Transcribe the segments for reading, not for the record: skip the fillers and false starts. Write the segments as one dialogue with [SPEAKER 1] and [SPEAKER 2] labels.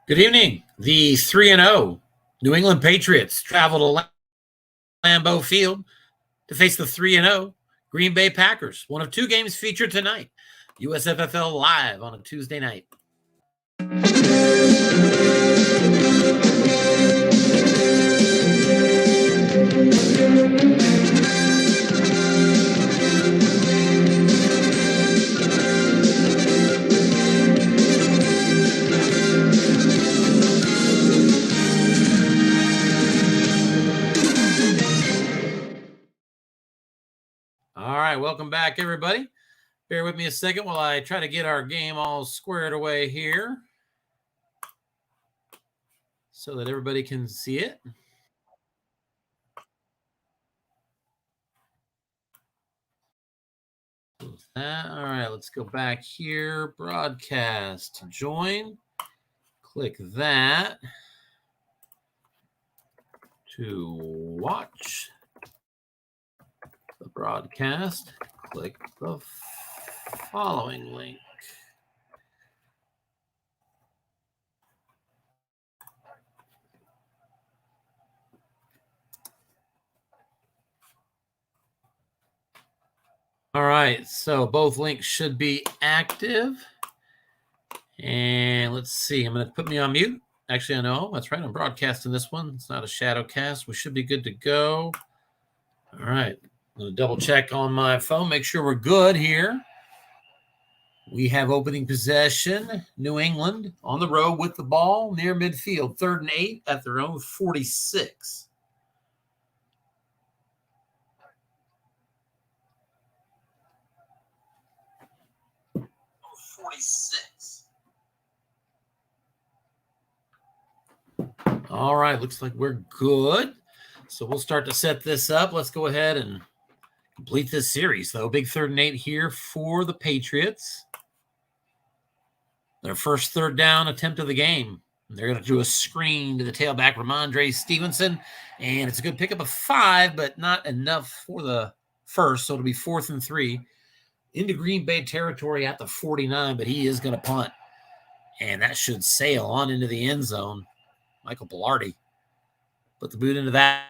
[SPEAKER 1] Good evening. The 3-0 New England Patriots travel to Lambeau Field to face the 3-0 Green Bay Packers. One of two games featured tonight. USFFL live on a Tuesday night. All right, welcome back, everybody. Bear with me a second while I try to get our game all squared away here so that everybody can see it. All right, let's go back here. Broadcast, join. Click that to watch the broadcast. Click the following link. All right, so both links should be active. And let's see, I'm going to put me on mute. Actually, I know, that's right, I'm broadcasting this one. It's not a shadow cast. We should be good to go. All right, I'm going to double check on my phone, make sure we're good here. We have opening possession, New England on the road with the ball near midfield, 3rd and 8 at their own 46. All right, looks like we're good. So we'll start to set this up. Let's go ahead and complete this series, though. Big 3rd and 8 here for the Patriots. Their first 3rd down attempt of the game. They're going to do a screen to the tailback, Ramondre Stevenson, and it's a good pickup of 5, but not enough for the first, so it'll be 4th and 3 into Green Bay territory at the 49, but he is going to punt, and that should sail on into the end zone. Michael Bellardi put the boot into that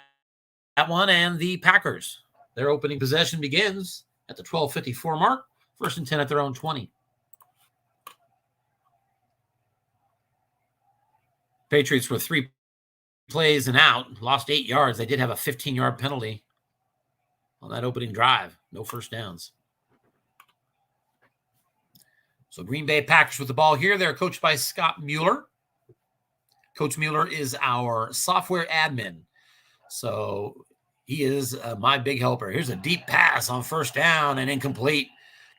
[SPEAKER 1] one, and the Packers, their opening possession begins at the 12:54 mark, 1st and 10 at their own 20. Patriots were 3 plays and out, lost 8 yards. They did have a 15-yard penalty on that opening drive. No first downs. So Green Bay Packers with the ball here. They're coached by Scott Mueller. Coach Mueller is our software admin. So he is my big helper. Here's a deep pass on 1st down and incomplete.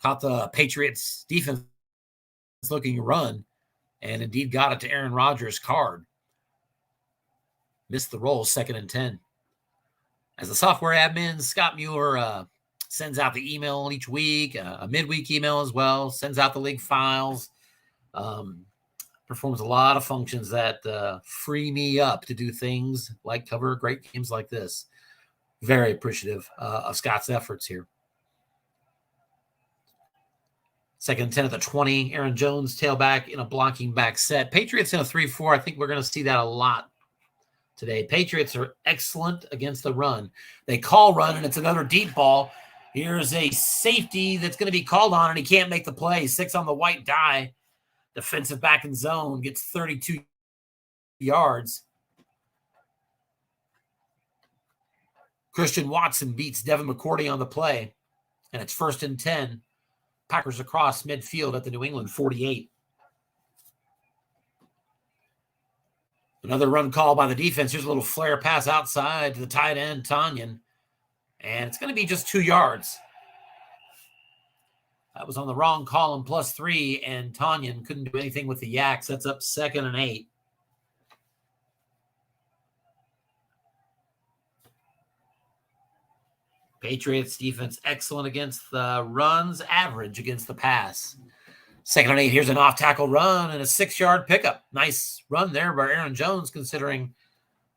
[SPEAKER 1] Caught the Patriots defense looking run and indeed got it to Aaron Rodgers' card. Missed the roll, 2nd and 10. As the software admin, Scott Mueller sends out the email each week, a midweek email as well, sends out the league files, performs a lot of functions that free me up to do things like cover great games like this. Very appreciative of Scott's efforts here. 2nd and 10 at the 20. Aaron Jones, tailback in a blocking back set. Patriots in a 3-4. I think we're going to see that a lot today. Patriots are excellent against the run. They call run, and it's another deep ball. Here's a safety that's going to be called on, and he can't make the play. 6 on the white die. Defensive back in zone, gets 32 yards. Christian Watson beats Devin McCourty on the play, and it's 1st and 10. Packers across midfield at the New England 48. Another run call by the defense. Here's a little flare pass outside to the tight end, Tanyan, and it's going to be just 2 yards. That was on the wrong column, +3, and Tanyan couldn't do anything with the Yaks. That's up 2nd and 8. Patriots defense excellent against the runs, average against the pass. 2nd and 8, here's an off-tackle run and a 6-yard pickup. Nice run there by Aaron Jones, considering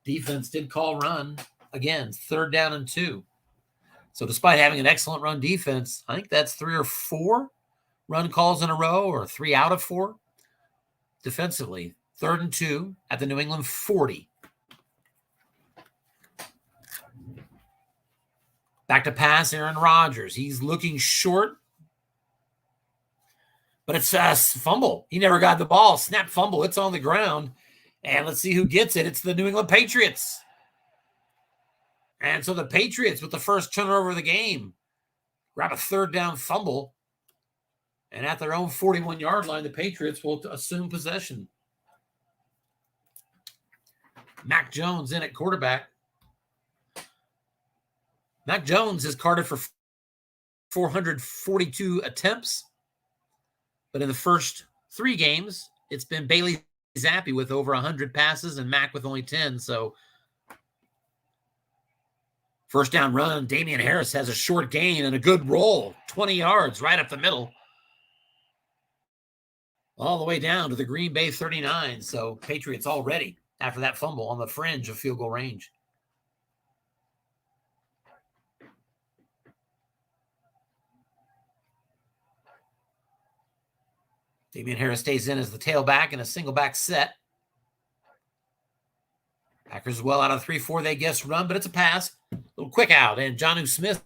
[SPEAKER 1] defense did call run. Again, 3rd down and 2. So despite having an excellent run defense, I think that's 3 or 4 run calls in a row, or 3 out of 4 defensively. 3rd and 2 at the New England 40. Back to pass, Aaron Rodgers. He's looking short, but it's a fumble. He never got the ball. Snap fumble. It's on the ground. And let's see who gets it. It's the New England Patriots. And so the Patriots, with the first turnover of the game, grab a 3rd down fumble. And at their own 41-yard line, the Patriots will assume possession. Mac Jones in at quarterback. Mac Jones is carded for 442 attempts. But in the first 3 games, it's been Bailey Zappi with over 100 passes and Mac with only 10. So first down run, Damian Harris has a short gain and a good roll. 20 yards right up the middle. All the way down to the Green Bay 39. So Patriots already, after that fumble, on the fringe of field goal range. Damian Harris stays in as the tailback in a single back set. Packers well out of 3-4. They guess run, but it's a pass. A little quick out. And Jonnu Smith's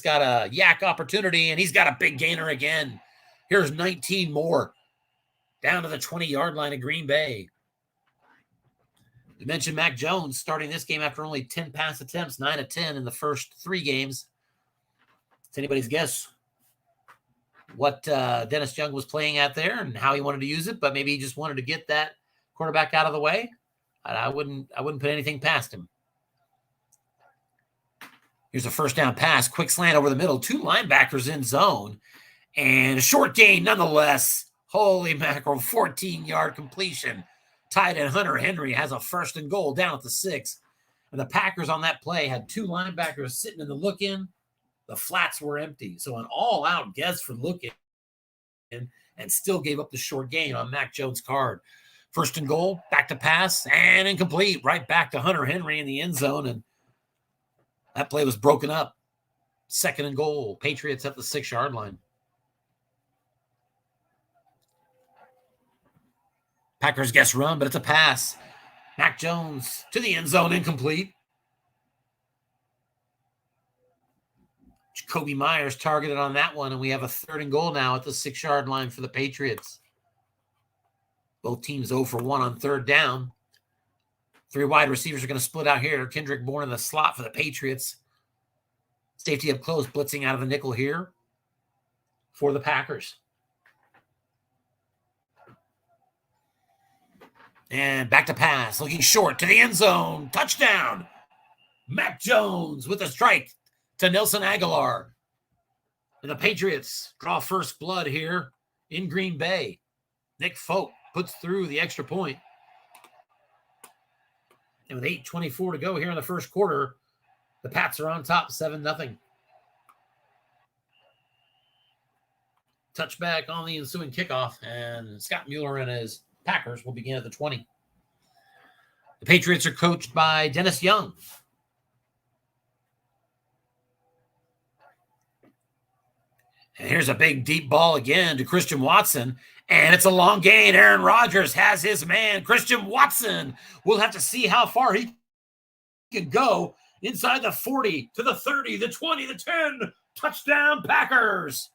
[SPEAKER 1] got a yak opportunity, and he's got a big gainer again. Here's 19 more. Down to the 20-yard line of Green Bay. You mentioned Mac Jones starting this game after only 10 pass attempts, 9 of 10 in the first 3 games. It's anybody's guess what Dennis Young was playing at there and how he wanted to use it, but maybe he just wanted to get that quarterback out of the way. I wouldn't put anything past him. Here's a first down pass, quick slant over the middle, 2 linebackers in zone, and a short gain nonetheless. Holy mackerel, 14-yard completion. Tight end Hunter Henry has a 1st and goal down at the 6. And the Packers on that play had 2 linebackers sitting in the look-in. The flats were empty. So an all-out guess for look-in and still gave up the short gain on Mac Jones' card. 1st and goal, back to pass, and incomplete. Right back to Hunter Henry in the end zone. And that play was broken up. 2nd and goal. Patriots at the 6-yard line. Packers guess run, but it's a pass. Mac Jones to the end zone, incomplete. Jacoby Myers targeted on that one, and we have a 3rd and goal now at the 6-yard line for the Patriots. Both teams 0 for 1 on 3rd down. 3 wide receivers are going to split out here. Kendrick Bourne in the slot for the Patriots. Safety up close, blitzing out of the nickel here for the Packers. And back to pass, looking short to the end zone. Touchdown. Mac Jones with a strike to Nelson Aguilar. And the Patriots draw first blood here in Green Bay. Nick Folk puts through the extra point. And with 8:24 to go here in the first quarter, the Pats are on top 7-0. Touchback on the ensuing kickoff, and Scott Mueller and his Packers will begin at the 20. The Patriots are coached by Dennis Young. And here's a big deep ball again to Christian Watson, and it's a long gain. Aaron Rodgers has his man, Christian Watson. We'll have to see how far he can go inside the 40 to the 30, the 20, the 10. Touchdown, Packers.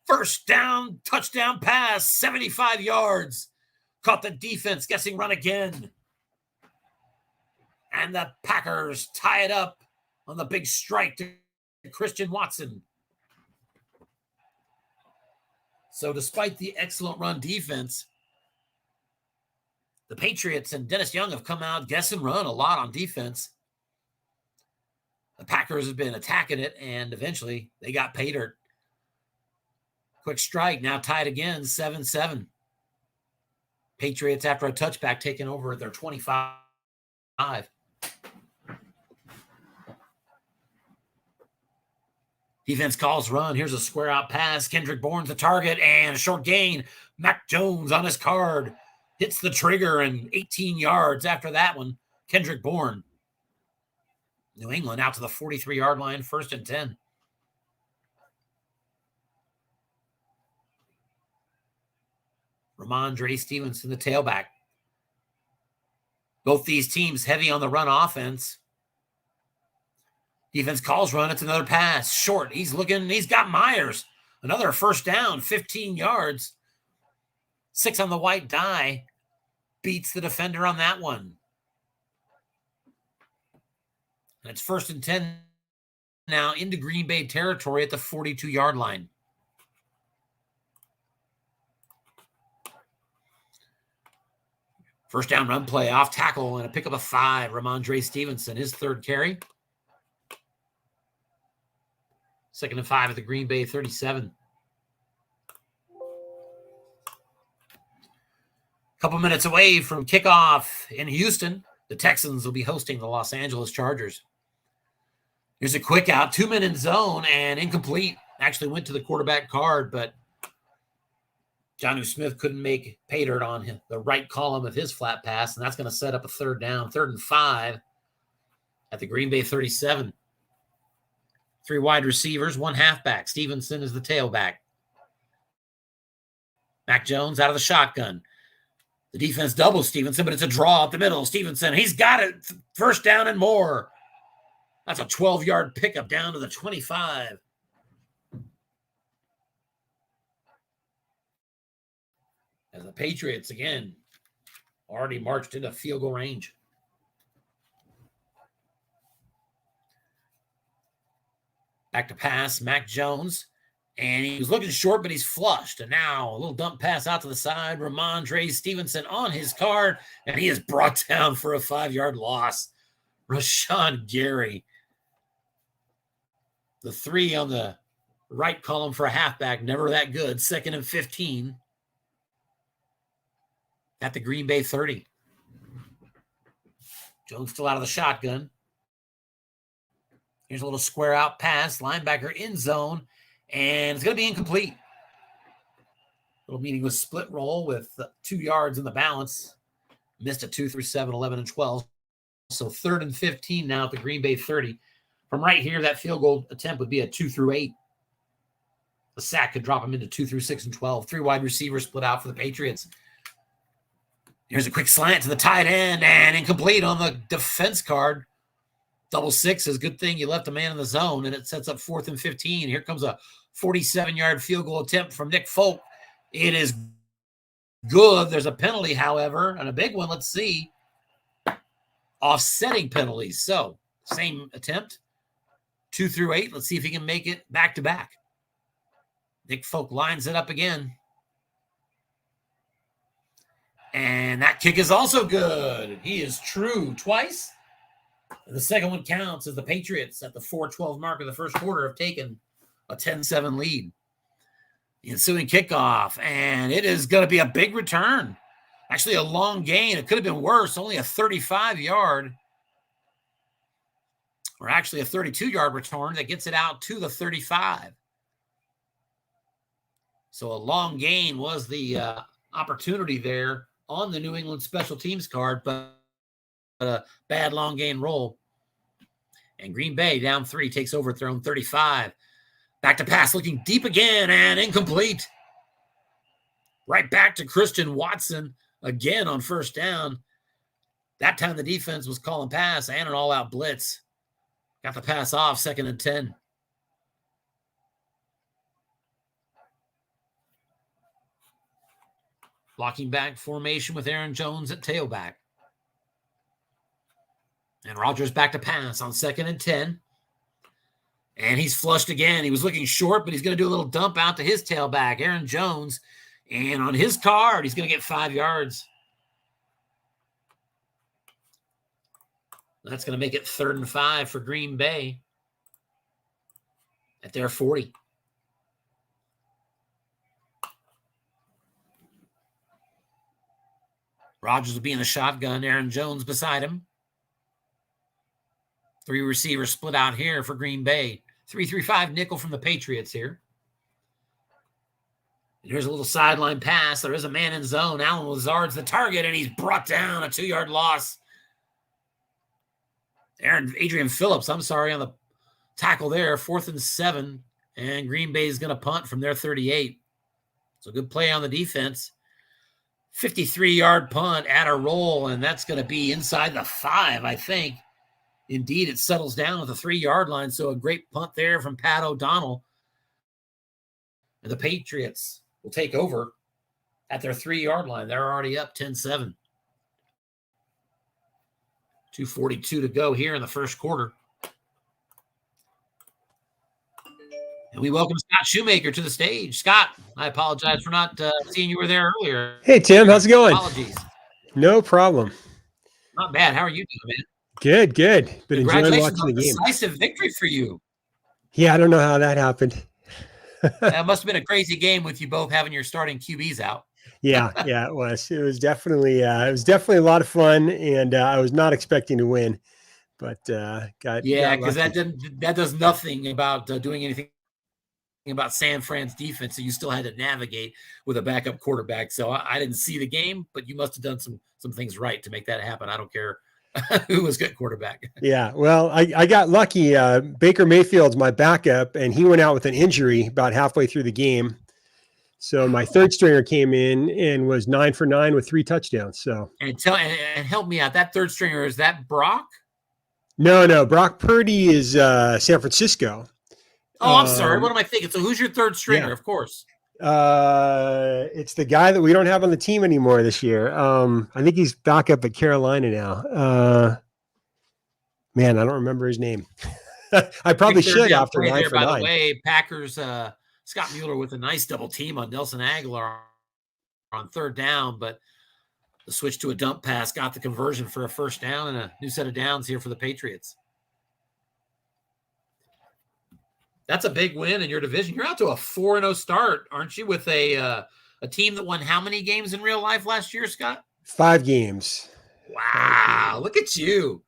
[SPEAKER 1] First down, touchdown pass, 75 yards. Caught the defense guessing run again. And the Packers tie it up on the big strike to Christian Watson. So despite the excellent run defense, the Patriots and Dennis Young have come out guess and run a lot on defense. The Packers have been attacking it, and eventually they got pay dirt. Quick strike, now tied again, 7-7. Patriots, after a touchback, taking over at their 25. Defense calls run. Here's a square out pass. Kendrick Bourne's the target, and a short gain. Mac Jones on his card hits the trigger, and 18 yards after that one, Kendrick Bourne. New England out to the 43-yard line, 1st and 10. Ramondre Stevenson, the tailback. Both these teams heavy on the run offense. Defense calls run. It's another pass. Short. He's looking. He's got Myers. Another first down, 15 yards. 6 on the white die. Beats the defender on that one. And it's 1st and 10 now into Green Bay territory at the 42-yard line. First down run play, off tackle, and a pickup of 5. Ramondre Stevenson, his 3rd carry. 2nd and 5 at the Green Bay 37. A couple minutes away from kickoff in Houston, the Texans will be hosting the Los Angeles Chargers. Here's a quick out, 2-man in zone, and incomplete. Actually went to the quarterback card, but Jonnu Smith couldn't make pay dirt on him, the right column of his flat pass, and that's going to set up a 3rd down, 3rd and 5 at the Green Bay 37. 3 wide receivers, 1 halfback. Stevenson is the tailback. Mac Jones out of the shotgun. The defense doubles Stevenson, but it's a draw up the middle. Stevenson, he's got it. 1st down and more. That's a 12-yard pickup down to the 25. As the Patriots, again, already marched into field goal range. Back to pass, Mac Jones. And he was looking short, but he's flushed. And now a little dump pass out to the side. Ramondre Stevenson on his card, and he is brought down for a 5-yard loss. Rashawn Gary. The 3 on the right column for a halfback, never that good. 2nd and 15 at the Green Bay 30. Jones still out of the shotgun. Here's a little square out pass, linebacker in zone, and it's going to be incomplete. Little meaningless split roll with 2 yards in the balance. Missed a 2 through 7, 11, and 12. So 3rd and 15 now at the Green Bay 30. From right here, that field goal attempt would be a 2 through 8. The sack could drop him into 2 through 6 and 12. 3 wide receivers split out for the Patriots. Here's a quick slant to the tight end and incomplete on the defense card. Double 6 good thing you left a man in the zone, and it sets up 4th and 15. Here comes a 47-yard field goal attempt from Nick Folk. It is good. There's a penalty, however, and a big one. Let's see. Offsetting penalties. So, same attempt. 2 through 8. Let's see if he can make it back-to-back. Nick Folk lines it up again. And that kick is also good. He is true twice. And the second one counts as the Patriots at the 4:12 mark of the first quarter have taken a 10-7 lead. The ensuing kickoff, and it is going to be a big return. Actually, a long gain. It could have been worse. Only a 35-yard, or actually a 32-yard return that gets it out to the 35. So a long gain was the opportunity there on the New England special teams card, but a bad long gain roll. And Green Bay down 3 takes over at their own 35. Back to pass, looking deep again and incomplete. Right back to Christian Watson again on 1st down. That time the defense was calling pass and an all-out blitz. Got the pass off, 2nd and 10. Blocking back formation with Aaron Jones at tailback. And Rodgers back to pass on 2nd and 10. And he's flushed again. He was looking short, but he's going to do a little dump out to his tailback, Aaron Jones. And on his card, he's going to get 5 yards. That's going to make it 3rd and 5 for Green Bay at their 40. Rodgers will be in the shotgun. Aaron Jones beside him. 3 receivers split out here for Green Bay. 3-3-5 nickel from the Patriots here. And here's a little sideline pass. There is a man in zone. Allen Lazard's the target, and he's brought down, a 2-yard loss. Adrian Phillips, on the tackle there. 4th and 7, and Green Bay is going to punt from their 38. So good play on the defense. 53-yard punt at a roll, and that's going to be inside the 5, I think. Indeed, it settles down at the 3-yard line, so a great punt there from Pat O'Donnell. And the Patriots will take over at their 3-yard line. They're already up 10-7. 2:42 to go here in the first quarter. And we welcome Scott Shoemaker to the stage. Scott, I apologize for not seeing you were there earlier.
[SPEAKER 2] Hey, Tim, how's it going?
[SPEAKER 1] Apologies.
[SPEAKER 2] No problem.
[SPEAKER 1] Not bad. How are you doing, man?
[SPEAKER 2] Good, good. Been enjoying
[SPEAKER 1] Congratulations
[SPEAKER 2] watching
[SPEAKER 1] on
[SPEAKER 2] the game.
[SPEAKER 1] Decisive victory for you.
[SPEAKER 2] Yeah, I don't know how that happened.
[SPEAKER 1] That must have been a crazy game with you both having your starting QBs out.
[SPEAKER 2] Yeah, it was. It was definitely a lot of fun, and I was not expecting to win, but got
[SPEAKER 1] because that does nothing about doing anything about San Fran's defense. So you still had to navigate with a backup quarterback. So I didn't see the game, but you must have done some things right to make that happen. I don't care who was good quarterback.
[SPEAKER 2] Yeah, well, I got lucky. Baker Mayfield's my backup, and he went out with an injury about halfway through the game. So my third stringer came in and was 9 for 9 with 3 touchdowns. So
[SPEAKER 1] and help me out. That third stringer, is that Brock?
[SPEAKER 2] No, Brock Purdy is San Francisco.
[SPEAKER 1] Oh, I'm sorry. What am I thinking? So who's your third stringer? Yeah. Of course.
[SPEAKER 2] It's the guy that we don't have on the team anymore this year. I think he's back up at Carolina now. Man, I don't remember his name. I probably should after 9 for 9.
[SPEAKER 1] By the way, Packers, Scott Mueller with a nice double team on Nelson Aguilar on third down, but the switch to a dump pass got the conversion for a first down and a new set of downs here for the Patriots. That's a big win in your division. You're out to a 4-0 start, aren't you, with a team that won how many games in real life last year, Scott?
[SPEAKER 2] 5 games.
[SPEAKER 1] Wow, look at you.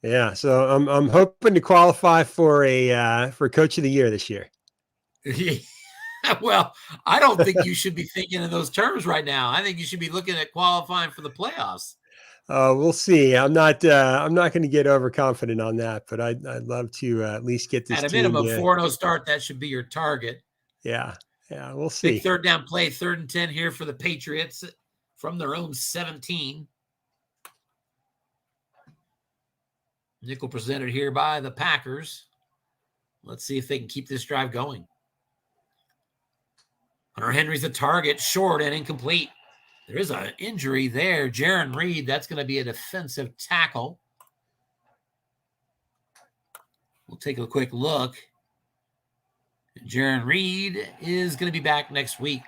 [SPEAKER 2] Yeah, so I'm hoping to qualify for Coach of the Year this year.
[SPEAKER 1] Well, I don't think you should be thinking in those terms right now. I think you should be looking at qualifying for the playoffs.
[SPEAKER 2] We'll see. I'm not going to get overconfident on that, but I'd love to at least get this.
[SPEAKER 1] At a minimum, 4-0 start. That should be your target.
[SPEAKER 2] Yeah, we'll see.
[SPEAKER 1] Big third down play, 3rd and 10 here for the Patriots from their own 17. Nickel presented here by the Packers. Let's see if they can keep this drive going. Hunter Henry's the target, short and incomplete. There is an injury there. Jaron Reed, that's going to be a defensive tackle. We'll take a quick look. Jaron Reed is going to be back next week.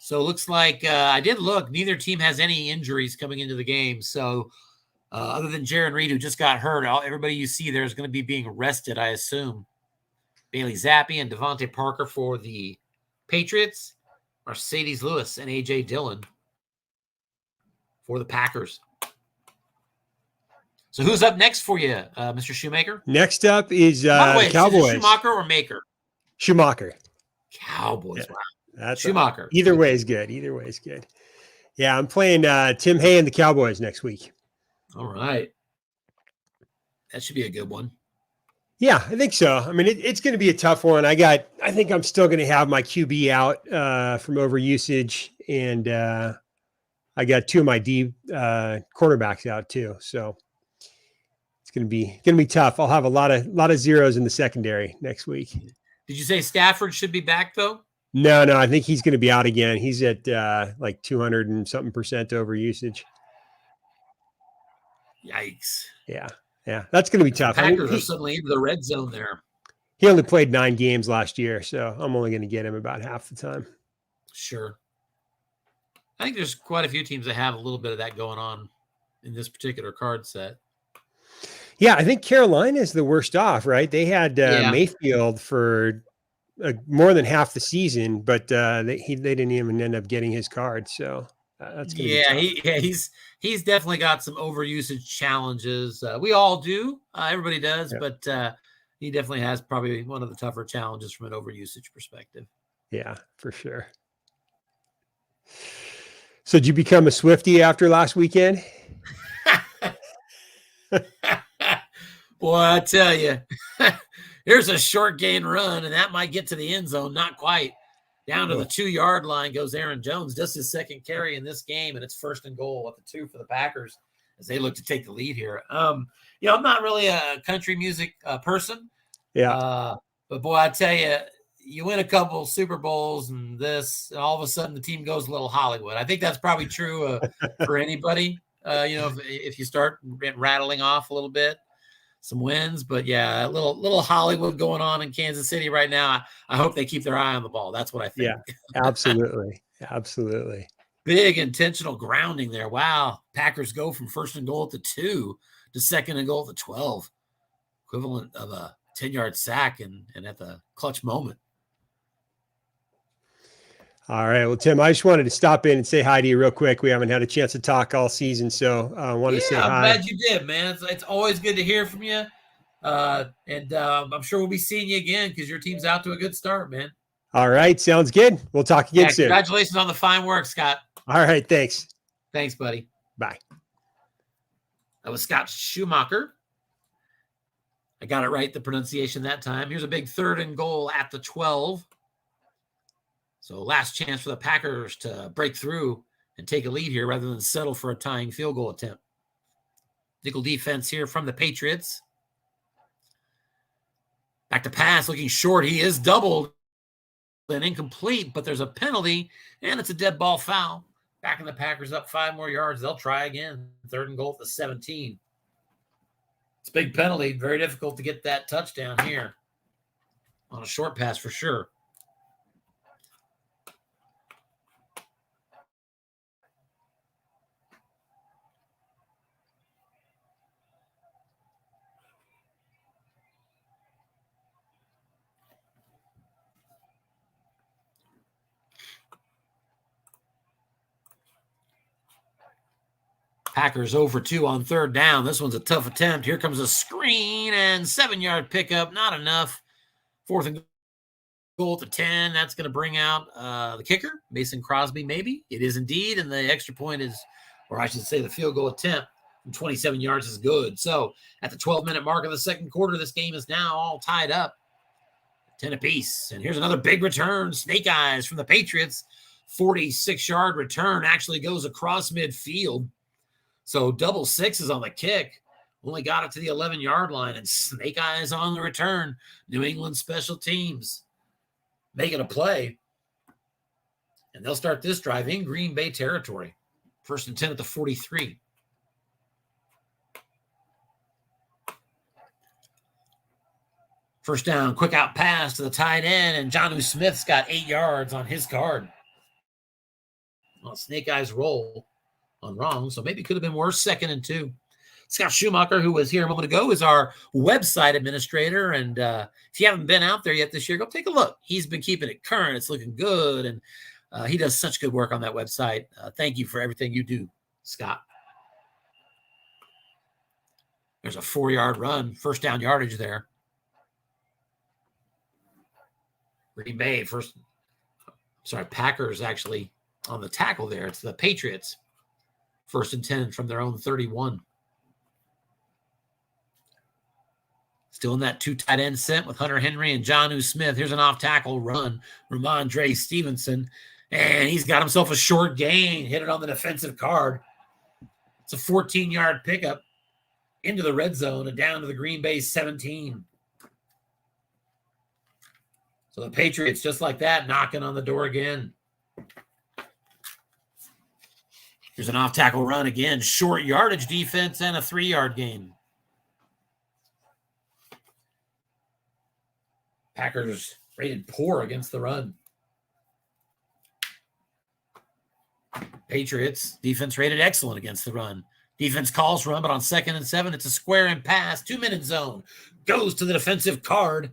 [SPEAKER 1] So it looks like I did look. Neither team has any injuries coming into the game. So other than Jaron Reed, who just got hurt, everybody you see there is going to be being rested, I assume. Bailey Zappi and Devontae Parker for the Patriots. Mercedes Lewis and A.J. Dillon for the Packers. So who's up next for you, Mr. Shoemaker?
[SPEAKER 2] Next up is Cowboys.
[SPEAKER 1] Is it Schumacher or Maker?
[SPEAKER 2] Schumacher.
[SPEAKER 1] Cowboys.
[SPEAKER 2] Yeah.
[SPEAKER 1] Wow.
[SPEAKER 2] That's
[SPEAKER 1] Schumacher.
[SPEAKER 2] Either way is good. Yeah, I'm playing Tim Hay and the Cowboys next week.
[SPEAKER 1] All right. That should be a good one.
[SPEAKER 2] Yeah, I think so. I mean, it's going to be a tough one. I think I'm still going to have my QB out from overusage, and I got 2 of my D quarterbacks out too. So it's going to be tough. I'll have a lot of zeros in the secondary next week.
[SPEAKER 1] Did you say Stafford should be back though?
[SPEAKER 2] No, I think he's going to be out again. He's at like 200 and something percent overusage.
[SPEAKER 1] Yikes.
[SPEAKER 2] Yeah, that's going to be tough.
[SPEAKER 1] The Packers are suddenly into the red zone there.
[SPEAKER 2] He only played 9 games last year, so I'm only going to get him about half the time.
[SPEAKER 1] Sure. I think there's quite a few teams that have a little bit of that going on in this particular card set.
[SPEAKER 2] Yeah, I think Carolina is the worst off, right? They had Mayfield for more than half the season, but they didn't even end up getting his card, so that's going to be tough.
[SPEAKER 1] He's definitely got some overusage challenges. We all do. Everybody does, but he definitely has probably one of the tougher challenges from an overusage perspective.
[SPEAKER 2] Yeah, for sure. So did you become a Swiftie after last weekend?
[SPEAKER 1] Boy, I tell you, Here's a short gain run, and that might get to the end zone. Not quite. Down to the 2-yard line goes Aaron Jones, just his second carry in this game, and it's 1st and goal at the 2 for the Packers as they look to take the lead here. I'm not really a country music person.
[SPEAKER 2] Yeah.
[SPEAKER 1] But boy, I tell you, you win a couple Super Bowls and all of a sudden the team goes a little Hollywood. I think that's probably true for anybody. If you start rattling off a little bit, some wins, but yeah, a little Hollywood going on in Kansas City right now. I hope they keep their eye on the ball. That's what I think.
[SPEAKER 2] Yeah, absolutely. Absolutely.
[SPEAKER 1] Big intentional grounding there. Wow. Packers go from 1st and goal at the 2 to 2nd and goal at the 12, equivalent of a 10-yard sack and at the clutch moment.
[SPEAKER 2] All right. Well, Tim, I just wanted to stop in and say hi to you real quick. We haven't had a chance to talk all season, so I wanted to say hi.
[SPEAKER 1] I'm glad you did, man. It's always good to hear from you. And I'm sure we'll be seeing you again because your team's out to a good start, man.
[SPEAKER 2] All right. Sounds good. We'll talk again soon.
[SPEAKER 1] Congratulations on the fine work, Scott.
[SPEAKER 2] All right. Thanks.
[SPEAKER 1] Thanks, buddy.
[SPEAKER 2] Bye.
[SPEAKER 1] That was Scott Schumacher. I got it right, the pronunciation that time. Here's a big 3rd and goal at the 12. So last chance for the Packers to break through and take a lead here rather than settle for a tying field goal attempt. Nickel defense here from the Patriots. Back to pass, looking short. He is doubled and incomplete, but there's a penalty, and it's a dead ball foul. Backing the Packers up 5 more yards. They'll try again. 3rd and goal at the 17. It's a big penalty. Very difficult to get that touchdown here on a short pass for sure. Packers 0 for 2 on 3rd down. This one's a tough attempt. Here comes a screen and 7-yard pickup. Not enough. 4th and goal at the 10. That's going to bring out the kicker, Mason Crosby, maybe. It is indeed. And the extra point is, or I should say the field goal attempt from 27 yards is good. So at the 12-minute mark of the 2nd quarter, this game is now all tied up. 10 apiece. And here's another big return. Snake eyes from the Patriots. 46-yard return actually goes across midfield. So double sixes on the kick. Only got it to the 11-yard line, and snake eyes on the return. New England special teams making a play. And they'll start this drive in Green Bay territory. 1st and 10 at the 43. First down, quick out pass to the tight end, and Jonnu Smith's got 8 yards on his card. Well, snake eyes roll on wrong, so maybe it could have been worse. 2nd and 2. Scott Schumacher, who was here a moment ago, is our website administrator, and if you haven't been out there yet this year, go take a look. He's been keeping it current. It's looking good, and he does such good work on that website. Thank you for everything you do, Scott. There's a 4-yard run, 1st down yardage there. Green Bay, Packers actually on the tackle there. It's the Patriots. 1st and 10 from their own 31. Still in that 2 tight end set with Hunter Henry and Jonnu Smith. Here's an off-tackle run. Ramondre Stevenson. And he's got himself a short gain. Hit it on the defensive card. It's a 14-yard pickup into the red zone and down to the Green Bay 17. So the Patriots, just like that, knocking on the door again. Here's an off-tackle run again. Short yardage defense and a 3-yard gain. Packers rated poor against the run. Patriots defense rated excellent against the run. Defense calls run, but on 2nd and 7, it's a square and pass. 2-minute zone. Goes to the defensive card,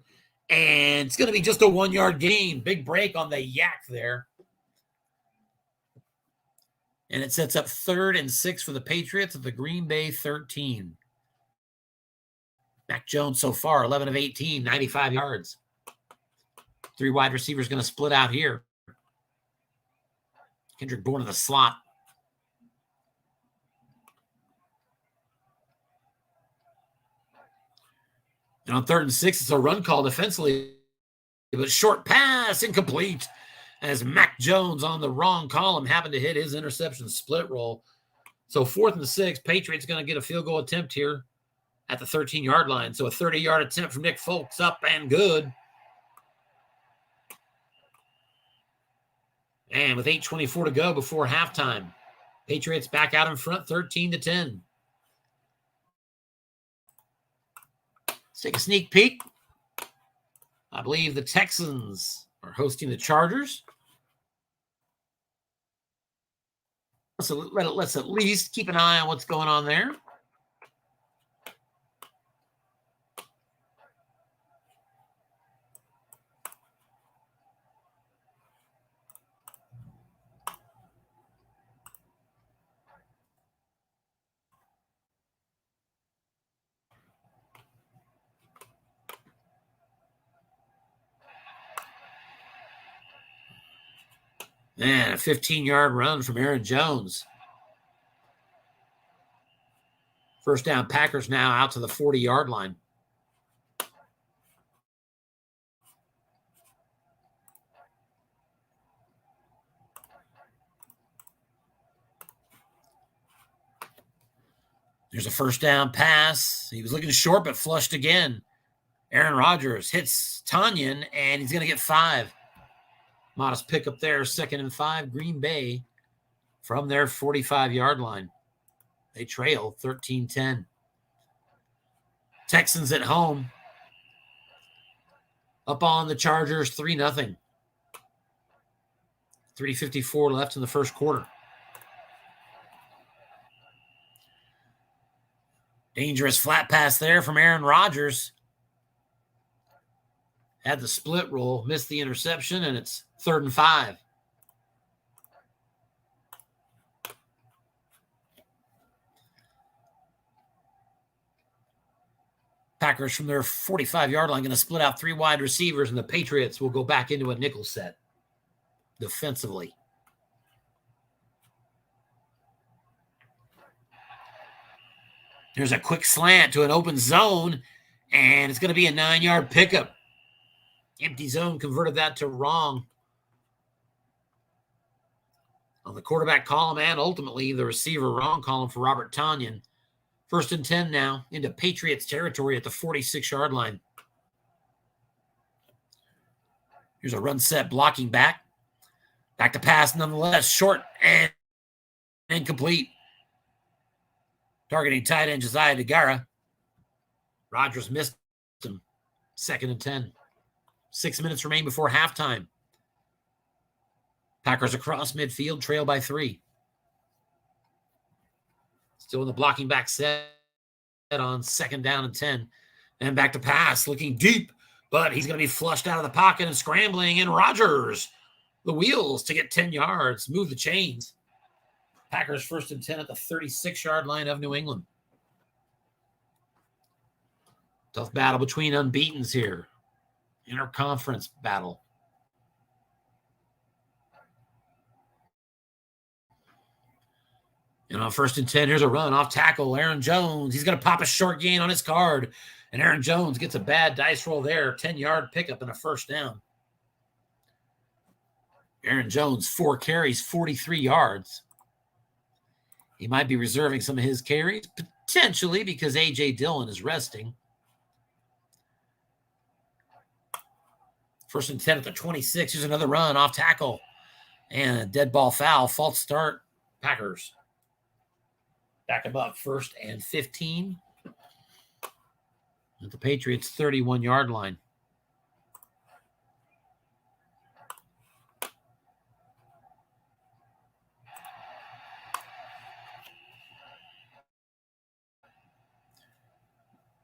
[SPEAKER 1] and it's going to be just a 1-yard gain. Big break on the yak there. And it sets up 3rd and 6 for the Patriots at the Green Bay 13. Mac Jones so far, 11 of 18, 95 yards. 3 wide receivers going to split out here. Kendrick Bourne in the slot. And on 3rd and 6, it's a run call defensively, but short pass incomplete as Mac Jones on the wrong column happened to hit his interception split roll. So 4th and 6, Patriots going to get a field goal attempt here at the 13-yard line. So a 30-yard attempt from Nick Folks, up and good. And with 8:24 to go before halftime, Patriots back out in front, 13-10. Let's take a sneak peek. I believe the Texans are hosting the Chargers. So let's at least keep an eye on what's going on there. And a 15-yard run from Aaron Jones. First down, Packers now out to the 40-yard line. There's a first down pass. He was looking short, but flushed again. Aaron Rodgers hits Tanyan, and he's going to get 5. Modest pickup there, 2nd and 5, Green Bay from their 45-yard line. They trail 13-10. Texans at home. Up on the Chargers, 3-0. 3:54 left in the first quarter. Dangerous flat pass there from Aaron Rodgers. Had the split roll, missed the interception, and it's 3rd and 5. Packers from their 45-yard line going to split out 3 wide receivers, and the Patriots will go back into a nickel set defensively. There's a quick slant to an open zone, and it's going to be a 9-yard pickup. Empty zone converted that to wrong on the quarterback column and ultimately the receiver wrong column for Robert Tanyan. 1st and 10 now into Patriots territory at the 46-yard line. Here's a run set blocking back. Back to pass nonetheless. Short and incomplete. Targeting tight end Josiah DeGara. Rodgers missed him. 2nd and 10. 6 minutes remain before halftime. Packers across midfield, trail by 3. Still in the blocking back set on 2nd down and 10. And back to pass, looking deep, but he's going to be flushed out of the pocket and scrambling. And Rodgers, the wheels to get 10 yards, move the chains. Packers 1st and 10 at the 36-yard line of New England. Tough battle between unbeatens here. Interconference battle. And on 1st and 10, here's a run off tackle. Aaron Jones, he's going to pop a short gain on his card. And Aaron Jones gets a bad dice roll there. 10-yard pickup and a 1st down. Aaron Jones, 4 carries, 43 yards. He might be reserving some of his carries, potentially because A.J. Dillon is resting. 1st and 10 at the 26. Here's another run off tackle. And a dead ball foul. False start. Packers. Back them up 1st and 15 at the Patriots' 31-yard line.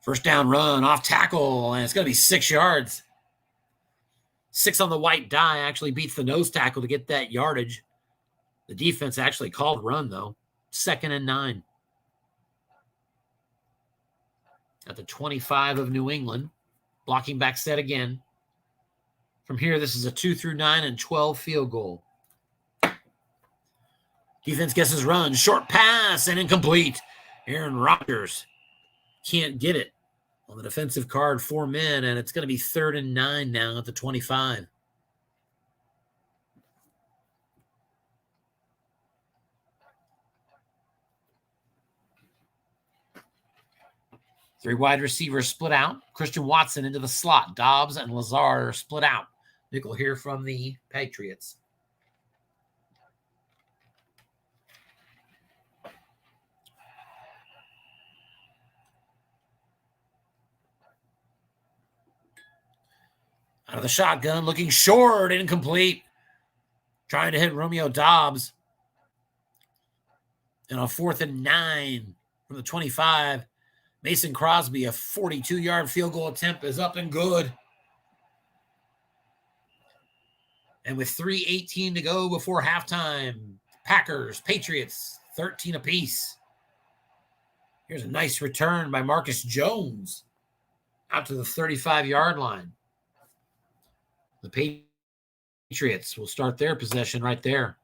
[SPEAKER 1] First down run off tackle, and it's going to be 6 yards. 6 on the white die actually beats the nose tackle to get that yardage. The defense actually called run, though. 2nd and 9. At the 25 of New England. Blocking back set again. From here, this is a 2 through 9 and 12 field goal. Defense gets his run. Short pass and incomplete. Aaron Rodgers can't get it On the defensive card, 4 men, and it's going to be 3rd and 9 now at the 25. Three wide receivers split out. Christian Watson into the slot. Dobbs and Lazard are split out. Nickel here from the Patriots. Out of the shotgun, looking short, incomplete. Trying to hit Romeo Dobbs. And on 4th and 9 from the 25, Mason Crosby, a 42-yard field goal attempt is up and good. And with 3:18 to go before halftime, Packers, Patriots, 13 apiece. Here's a nice return by Marcus Jones out to the 35-yard line. The Patriots will start their possession right there.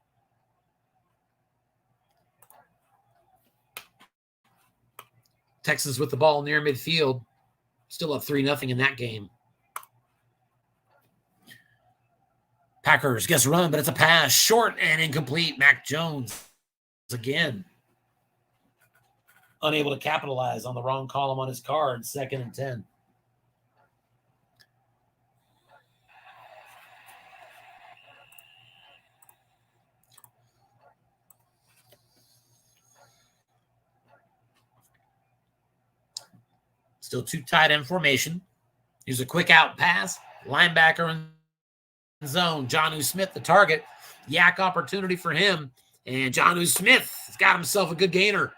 [SPEAKER 1] Texans with the ball near midfield. Still up 3-0 in that game. Packers gets run, but it's a pass. Short and incomplete. Mac Jones again. Unable to capitalize on the wrong column on his card. 2nd and 10. Still 2 tight end formation. Here's a quick out pass. Linebacker in zone. Jonnu Smith, the target. Yak opportunity for him. And Jonnu Smith has got himself a good gainer.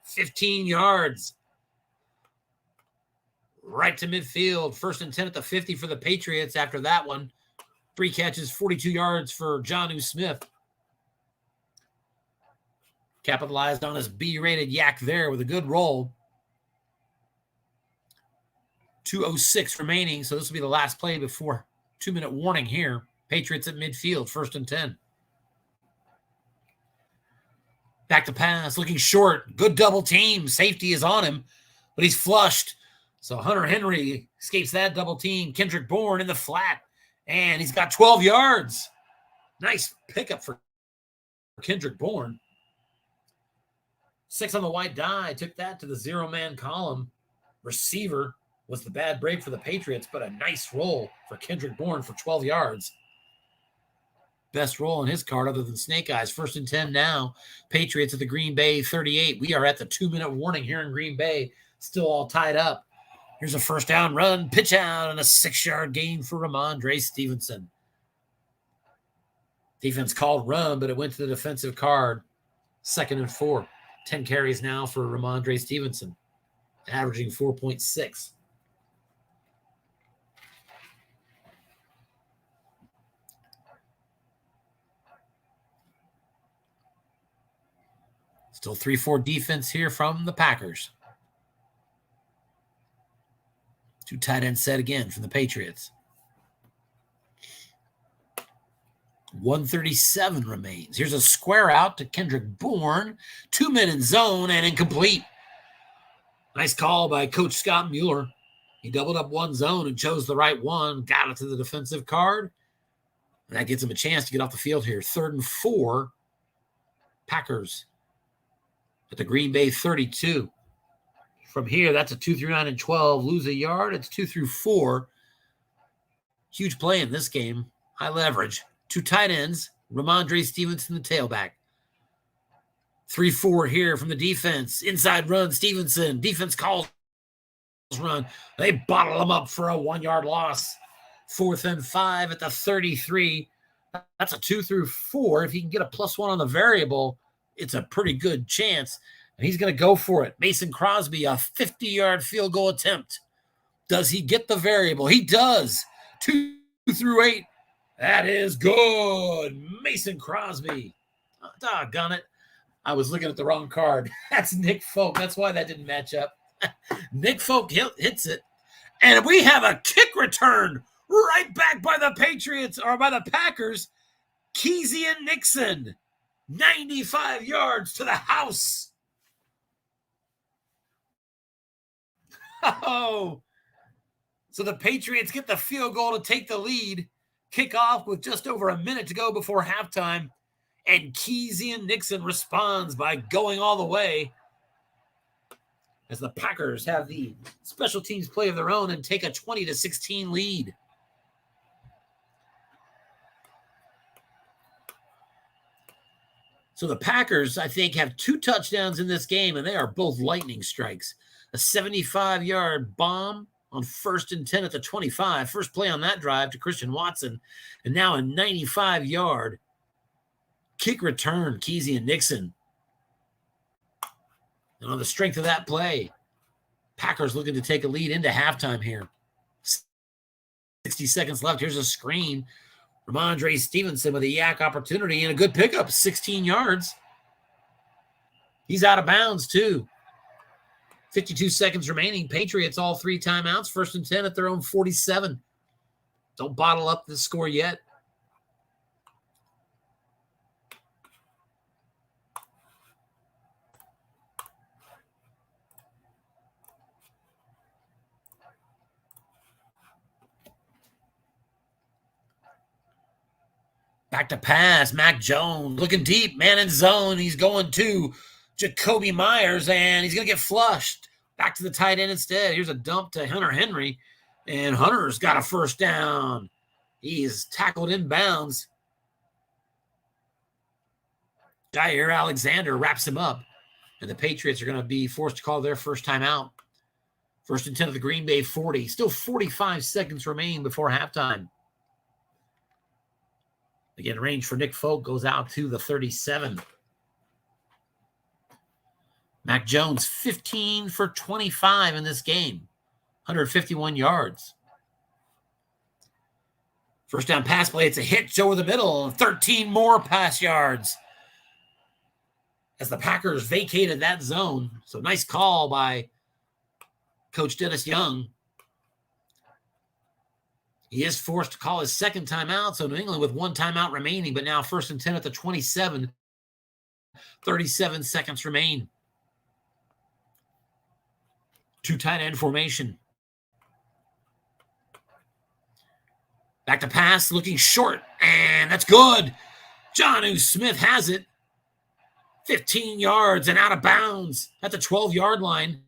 [SPEAKER 1] 15 yards. Right to midfield. 1st and 10 at the 50 for the Patriots after that one. 3 catches, 42 yards for Jonnu Smith. Capitalized on his B-rated Yak there with a good roll. 2:06 remaining, so this will be the last play before 2-minute warning here. Patriots at midfield, 1st and 10. Back to pass, looking short. Good double team. Safety is on him, but he's flushed. So Hunter Henry escapes that double team. Kendrick Bourne in the flat, and he's got 12 yards. Nice pickup for Kendrick Bourne. 6 on the white die. Took that to the 0-man column. Receiver was the bad break for the Patriots, but a nice roll for Kendrick Bourne for 12 yards. Best roll in his card other than Snake Eyes. 1st and 10 now. Patriots at the Green Bay 38. We are at the 2-minute warning here in Green Bay. Still all tied up. Here's a 1st down run, pitch out, and a 6-yard gain for Ramondre Stevenson. Defense called run, but it went to the defensive card. 2nd and 4. 10 carries now for Ramondre Stevenson, averaging 4.6. Still 3-4 defense here from the Packers. 2 tight end set again from the Patriots. 1:37 remains. Here's a square out to Kendrick Bourne. 2 men in zone and incomplete. Nice call by Coach Scott Mueller. He doubled up one zone and chose the right one. Got it to the defensive card. And that gives him a chance to get off the field here. 3rd and 4. Packers at the Green Bay 32. From here, that's a 2 through 9 and 12. Lose a yard. It's 2 through 4. Huge play in this game. High leverage. 2 tight ends. Ramondre Stevenson, the tailback. 3-4 here from the defense. Inside run, Stevenson. Defense calls run. They bottle him up for a 1-yard loss. 4th and 5 at the 33. That's a 2 through 4. If he can get a +1 on the variable, it's a pretty good chance. And he's going to go for it. Mason Crosby, a 50-yard field goal attempt. Does he get the variable? He does. 2 through 8. That is good. Mason Crosby. Oh, doggone it. I was looking at the wrong card. That's Nick Folk. That's why that didn't match up. Nick Folk hits it. And we have a kick return right back by the Patriots or by the Packers. Keezy and Nixon. 95 yards to the house. Oh, so the Patriots get the field goal to take the lead. Kick off with just over a minute to go before halftime. And Keezy Nixon responds by going all the way as the Packers have the special teams play of their own and take a 20-16 lead. So the Packers, I think, have 2 touchdowns in this game, and they are both lightning strikes. A 75-yard bomb on 1st and 10 at the 25. First play on that drive to Christian Watson. And now a 95-yard kick return, Keezy Nixon. And on the strength of that play, Packers looking to take a lead into halftime here. 60 seconds left. Here's a screen. Ramondre Stevenson with a yak opportunity and a good pickup, 16 yards. He's out of bounds, too. 52 seconds remaining. Patriots all 3 timeouts. 1st and 10 at their own 47. Don't bottle up the score yet. Back to pass. Mac Jones looking deep. Man in zone. He's going to Jacoby Myers, and he's going to get flushed. Back to the tight end instead. Here's a dump to Hunter Henry, and Hunter's got a first down. He's tackled inbounds. Jair Alexander wraps him up, and the Patriots are going to be forced to call their first timeout. 1st and 10 of the Green Bay 40. Still 45 seconds remain before halftime. Again, range for Nick Folk goes out to the 37. Mac Jones, 15 for 25 in this game. 151 yards. First down pass play. It's a hitch over the middle. 13 more pass yards as the Packers vacated that zone. So nice call by Coach Dennis Young. He is forced to call his second timeout. So New England with 1 timeout remaining, but now 1st and 10 at the 27. 37 seconds remain. 2 tight end formation. Back to pass, looking short, and that's good. Jonnu Smith has it. 15 yards and out of bounds at the 12-yard line.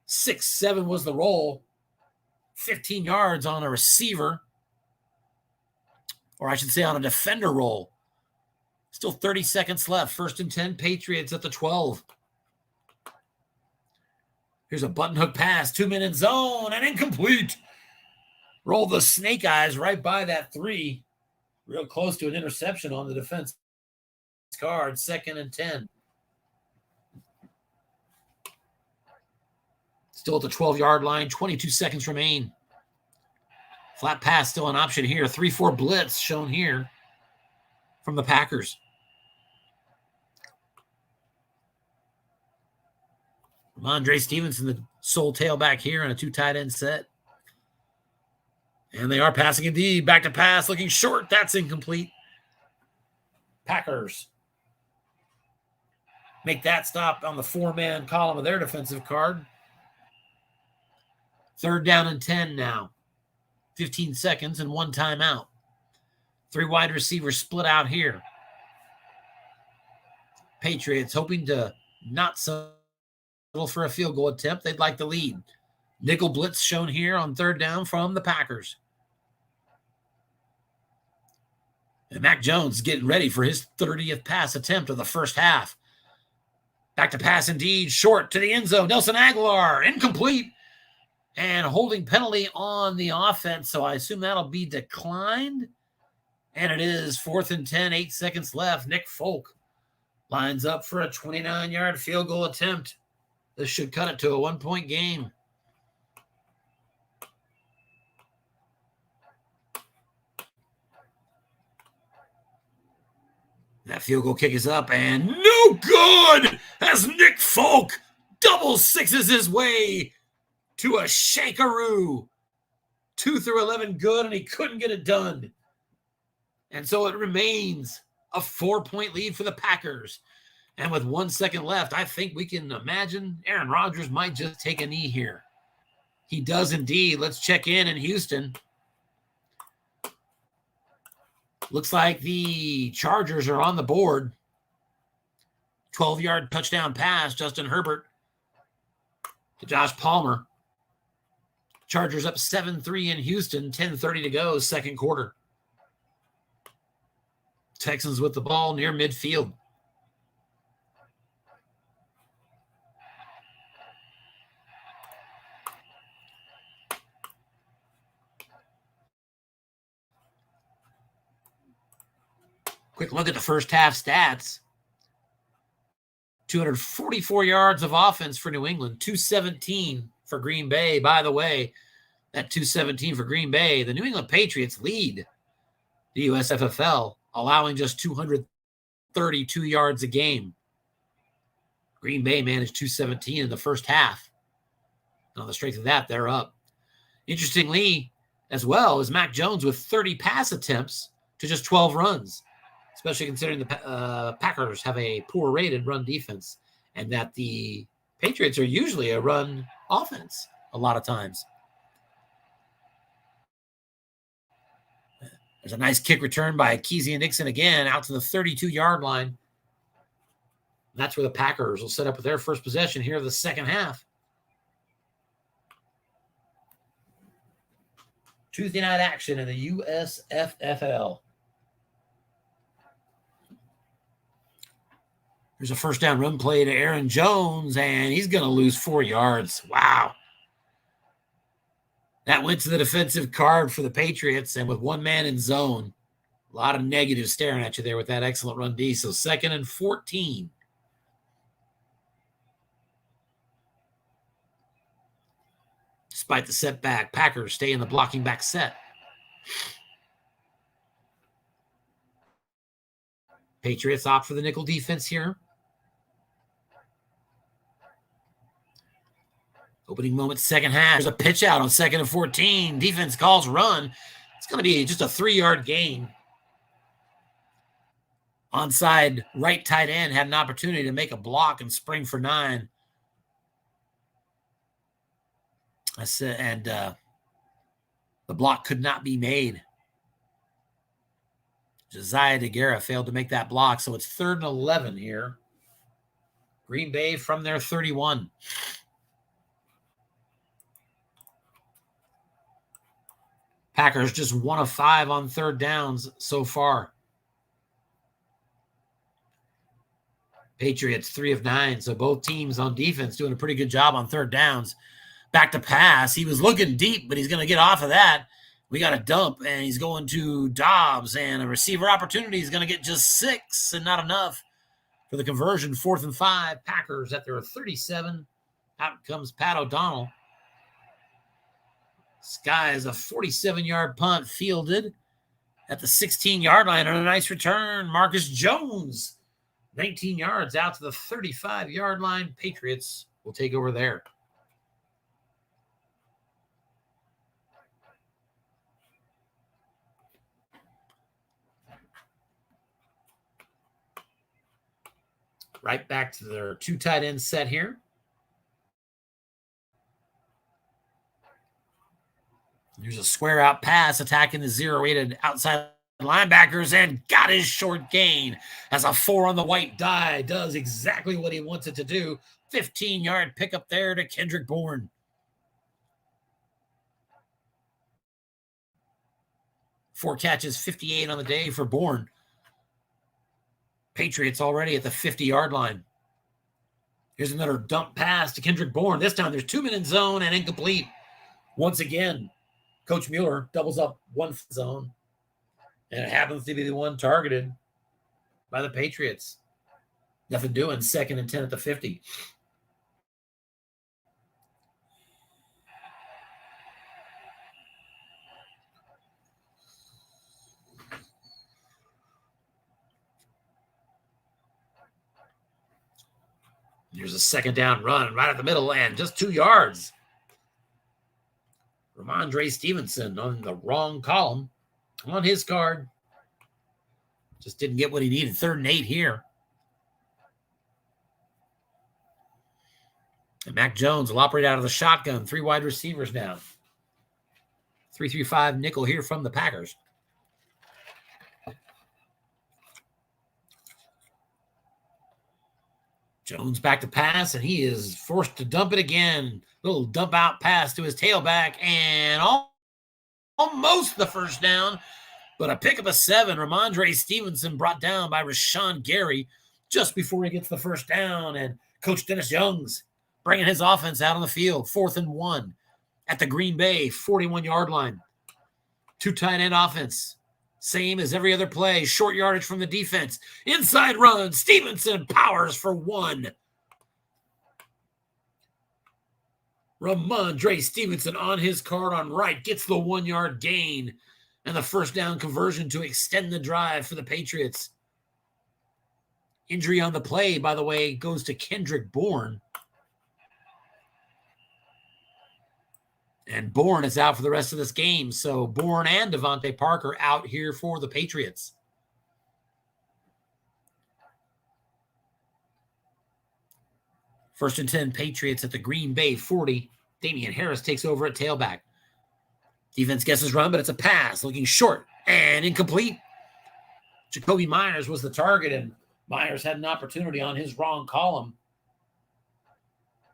[SPEAKER 1] 6-7 was the roll. 15 yards on a receiver, or I should say on a defender roll. Still 30 seconds left. 1st and 10, Patriots at the 12. Here's a button hook pass, 2-minute zone, and incomplete. Rolled the snake eyes right by that 3. Real close to an interception on the defense card. 2nd and 10. Still at the 12-yard line. 22 seconds remain. Flat pass still an option here. 3-4 blitz shown here from the Packers. Ramondre Stevenson, the sole tailback here in a 2 tight end set. And they are passing indeed. Back to pass, looking short. That's incomplete. Packers make that stop on the 4-man column of their defensive card. 3rd down and 10 now. 15 seconds and 1 timeout. 3 wide receivers split out here. Patriots hoping to not settle for a field goal attempt. They'd like the lead. Nickel blitz shown here on 3rd down from the Packers. And Mac Jones getting ready for his 30th pass attempt of the first half. Back to pass indeed. Short to the end zone. Nelson Aguilar. Incomplete. And holding penalty on the offense. So I assume that'll be declined. And it is 4th and 10. 8 seconds left. Nick Folk lines up for a 29-yard field goal attempt. This should cut it to a 1-point game. That field goal kick is up and no good as Nick Folk double sixes his way to a shankaroo. 2 through 11 good, and he couldn't get it done. And so it remains a 4-point lead for the Packers And with 1 second left, I think we can imagine Aaron Rodgers might just take a knee here. He does indeed. Let's check in Houston. Looks like the Chargers are on the board. 12-yard touchdown pass, Justin Herbert to Josh Palmer. Chargers up 7-3 in Houston, 10:30 to go, second quarter. Texans with the ball near midfield. Quick look at the first half stats. 244 yards of offense for New England, 217 for Green Bay. By the way, that 217 for Green Bay, the New England Patriots lead the USFFL, allowing just 232 yards a game. Green Bay managed 217 in the first half. And on the strength of that, they're up. Interestingly, as well, is Mac Jones with 30 pass attempts to just 12 runs, especially considering the Packers have a poor rated run defense and that the Patriots are usually a run offense a lot of times. There's a nice kick return by Keezy Nixon again out to the 32-yard line. That's where the Packers will set up with their first possession here of the second half. Tuesday night action in the USFFL. There's a first down run play to Aaron Jones, and he's going to lose 4 yards. Wow. That went to the defensive card for the Patriots, and with one man in zone, a lot of negatives staring at you there with that excellent run D. So 2nd and 14. Despite the setback, Packers stay in the blocking back set. Patriots opt for the nickel defense here. Opening moment, second half. There's a pitch out on 2nd and 14. Defense calls run. It's going to be just a 3-yard gain. Onside right tight end had an opportunity to make a block and spring for 9. I said, and the block could not be made. Josiah DeGuara failed to make that block, so it's 3rd and 11 here. Green Bay from their 31. Packers just 1 of 5 on 3rd downs so far. Patriots 3 of 9, so both teams on defense doing a pretty good job on 3rd downs. Back to pass. He was looking deep, but he's going to get off of that. We got a dump, and he's going to Dobbs, and a receiver opportunity. He's going to get just 6 and not enough for the conversion. 4th and 5. Packers at their 37. Out comes Pat O'Donnell. Sky is a 47-yard punt fielded at the 16-yard line on a nice return. Marcus Jones, 19 yards out to the 35-yard line. Patriots will take over there. Right back to their 2 tight end set here. There's a square out pass attacking the 0-rated outside linebackers and got his short gain as a 4 on the white die does exactly what he wants it to do. 15-yard pickup there to Kendrick Bourne. Four catches, 58 on the day for Bourne. Patriots already at the 50-yard line. Here's another dump pass to Kendrick Bourne. This time there's 2 men in zone and incomplete. Once again, Coach Mueller doubles up one zone, and it happens to be the one targeted by the Patriots. Nothing doing. 2nd and 10 at the 50. Here's a 2nd down run right at the middle and just 2 yards. Ramondre Stevenson on the wrong column on his card. Just didn't get what he needed. 3rd and 8 here. And Mac Jones will operate out of the shotgun. 3 wide receivers now. 3-3-5 nickel here from the Packers. Jones back to pass, and he is forced to dump it again. Little dump out pass to his tailback, and almost the first down, but a pick of a 7. Ramondre Stevenson brought down by Rashawn Gary just before he gets the first down, and Coach Dennis Young's bringing his offense out on the field. 4th and 1 at the Green Bay 41-yard line. 2 tight end offense. Same as every other play. Short yardage from the defense. Inside run. Stevenson powers for 1. Ramondre Stevenson on his card on right gets the 1-yard gain and the first down conversion to extend the drive for the Patriots. Injury on the play, by the way, goes to Kendrick Bourne. And Bourne is out for the rest of this game. So Bourne and Devontae Parker out here for the Patriots. First and 10 Patriots at the Green Bay 40. Damian Harris takes over at tailback. Defense guesses run, but it's a pass. Looking short and incomplete. Jacoby Myers was the target, and Myers had an opportunity on his wrong column.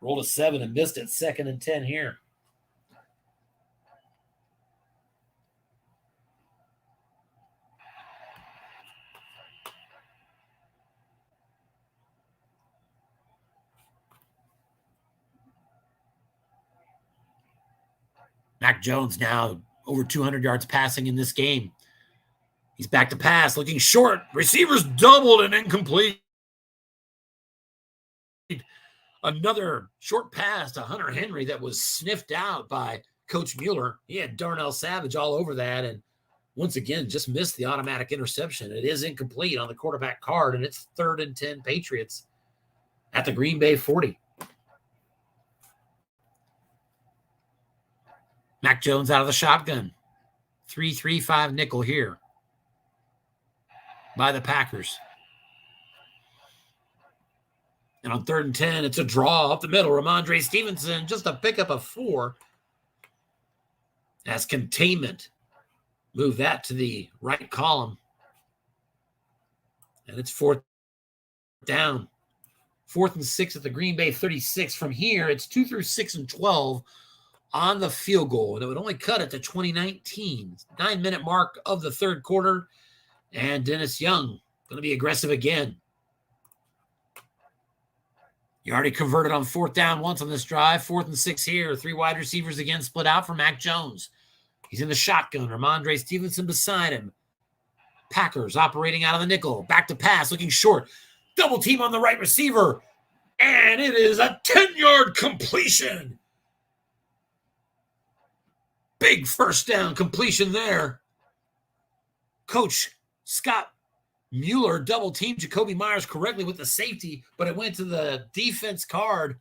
[SPEAKER 1] Rolled a 7 and missed it. 2nd and 10 here. Mac Jones now over 200 yards passing in this game. He's back to pass, looking short. Receivers doubled and incomplete. Another short pass to Hunter Henry that was sniffed out by Coach Mueller. He had Darnell Savage all over that, and once again just missed the automatic interception. It is incomplete on the quarterback card, and it's 3rd and 10 Patriots at the Green Bay 40. Mac Jones out of the shotgun. 3-3-5 nickel here by the Packers. And on 3rd and 10, it's a draw up the middle. Ramondre Stevenson, just a pickup of 4. As containment. Move that to the right column. And it's 4th down. 4th and 6 at the Green Bay 36. From here, it's 2 through 6 and 12 on the field goal. And it would only cut it to 2019. 9-minute mark of the 3rd quarter. And Dennis Young going to be aggressive again. You already converted on 4th down once on this drive. 4th and 6 here. 3 wide receivers again split out for Mac Jones. He's in the shotgun. Ramondre Stevenson beside him. Packers operating out of the nickel. Back to pass, looking short. Double team on the right receiver. And it is a 10-yard completion. Big first down completion there. Coach Scott Mueller double teamed Jacoby Myers correctly with the safety, but it went to the defense card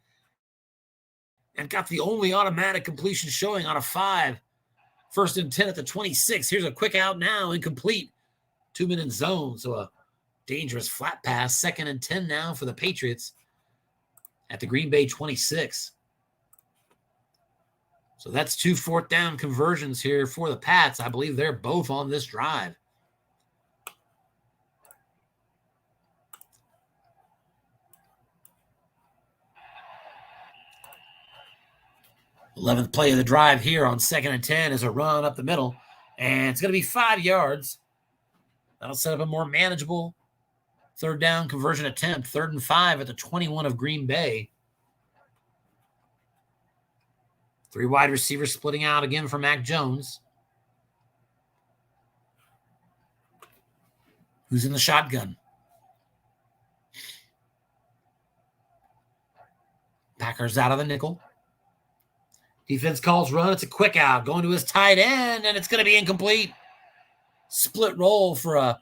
[SPEAKER 1] and got the only automatic completion showing on a 5. 1st and 10 at the 26. Here's a quick out now, incomplete. 2-minute zone, so a dangerous flat pass. 2nd and 10 now for the Patriots at the Green Bay 26. So that's 2 4th down conversions here for the Pats. I believe they're both on this drive. Eleventh play of the drive here on 2nd and 10 is a run up the middle, and it's going to be 5 yards. That'll set up a more manageable 3rd down conversion attempt. 3rd and 5 at the 21 of Green Bay. 3 wide receivers splitting out again for Mac Jones, who's in the shotgun. Packers out of the nickel. Defense calls run. It's a quick out. Going to his tight end, and it's going to be incomplete. Split roll for a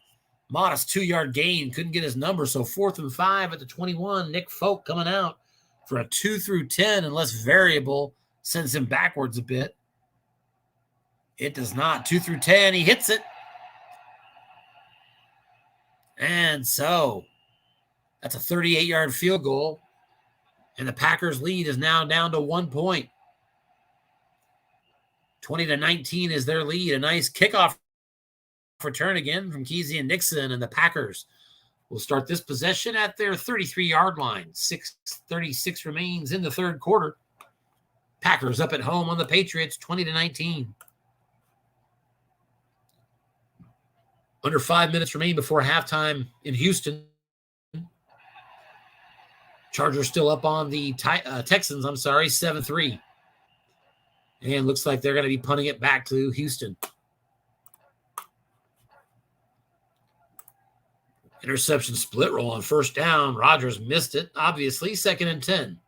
[SPEAKER 1] modest 2-yard gain. Couldn't get his number, so 4th and 5 at the 21. Nick Folk coming out for a 2 through 10, unless variable sends him backwards a bit. It does not. 2 through 10. He hits it. And so that's a 38-yard field goal. And the Packers' lead is now down to 1 point. 20-19 is their lead. A nice kickoff return again from Kesey and Nixon, and the Packers will start this possession at their 33-yard line. 6:36 remains in the third quarter. Packers up at home on the Patriots, 20-19. Under 5 minutes remain before halftime in Houston. Chargers still up on the Texans, 7-3. And looks like they're going to be punting it back to Houston. Interception split roll on first down. Rodgers missed it, obviously. 2nd and 10.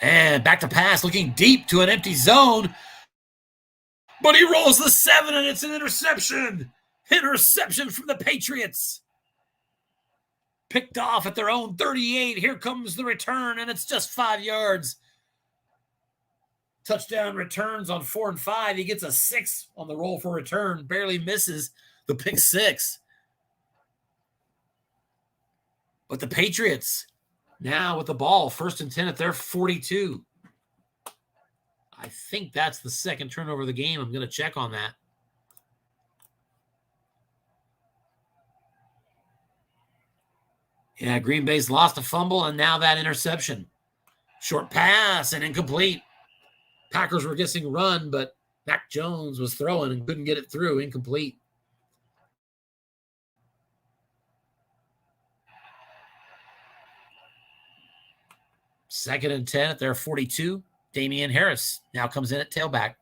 [SPEAKER 1] And back to pass, looking deep to an empty zone. But he rolls the 7, and it's an interception. Interception from the Patriots. Picked off at their own 38. Here comes the return, and it's just 5 yards. Touchdown returns on 4 and 5. He gets a 6 on the roll for return. Barely misses the pick 6. But the Patriots now with the ball, 1st and 10 at their 42. I think that's the second turnover of the game. I'm going to check on that. Yeah, Green Bay's lost a fumble, and now that interception. Short pass and incomplete. Packers were guessing run, but Mac Jones was throwing and couldn't get it through. Incomplete. Second and 10 at their 42. Damian Harris now comes in at tailback.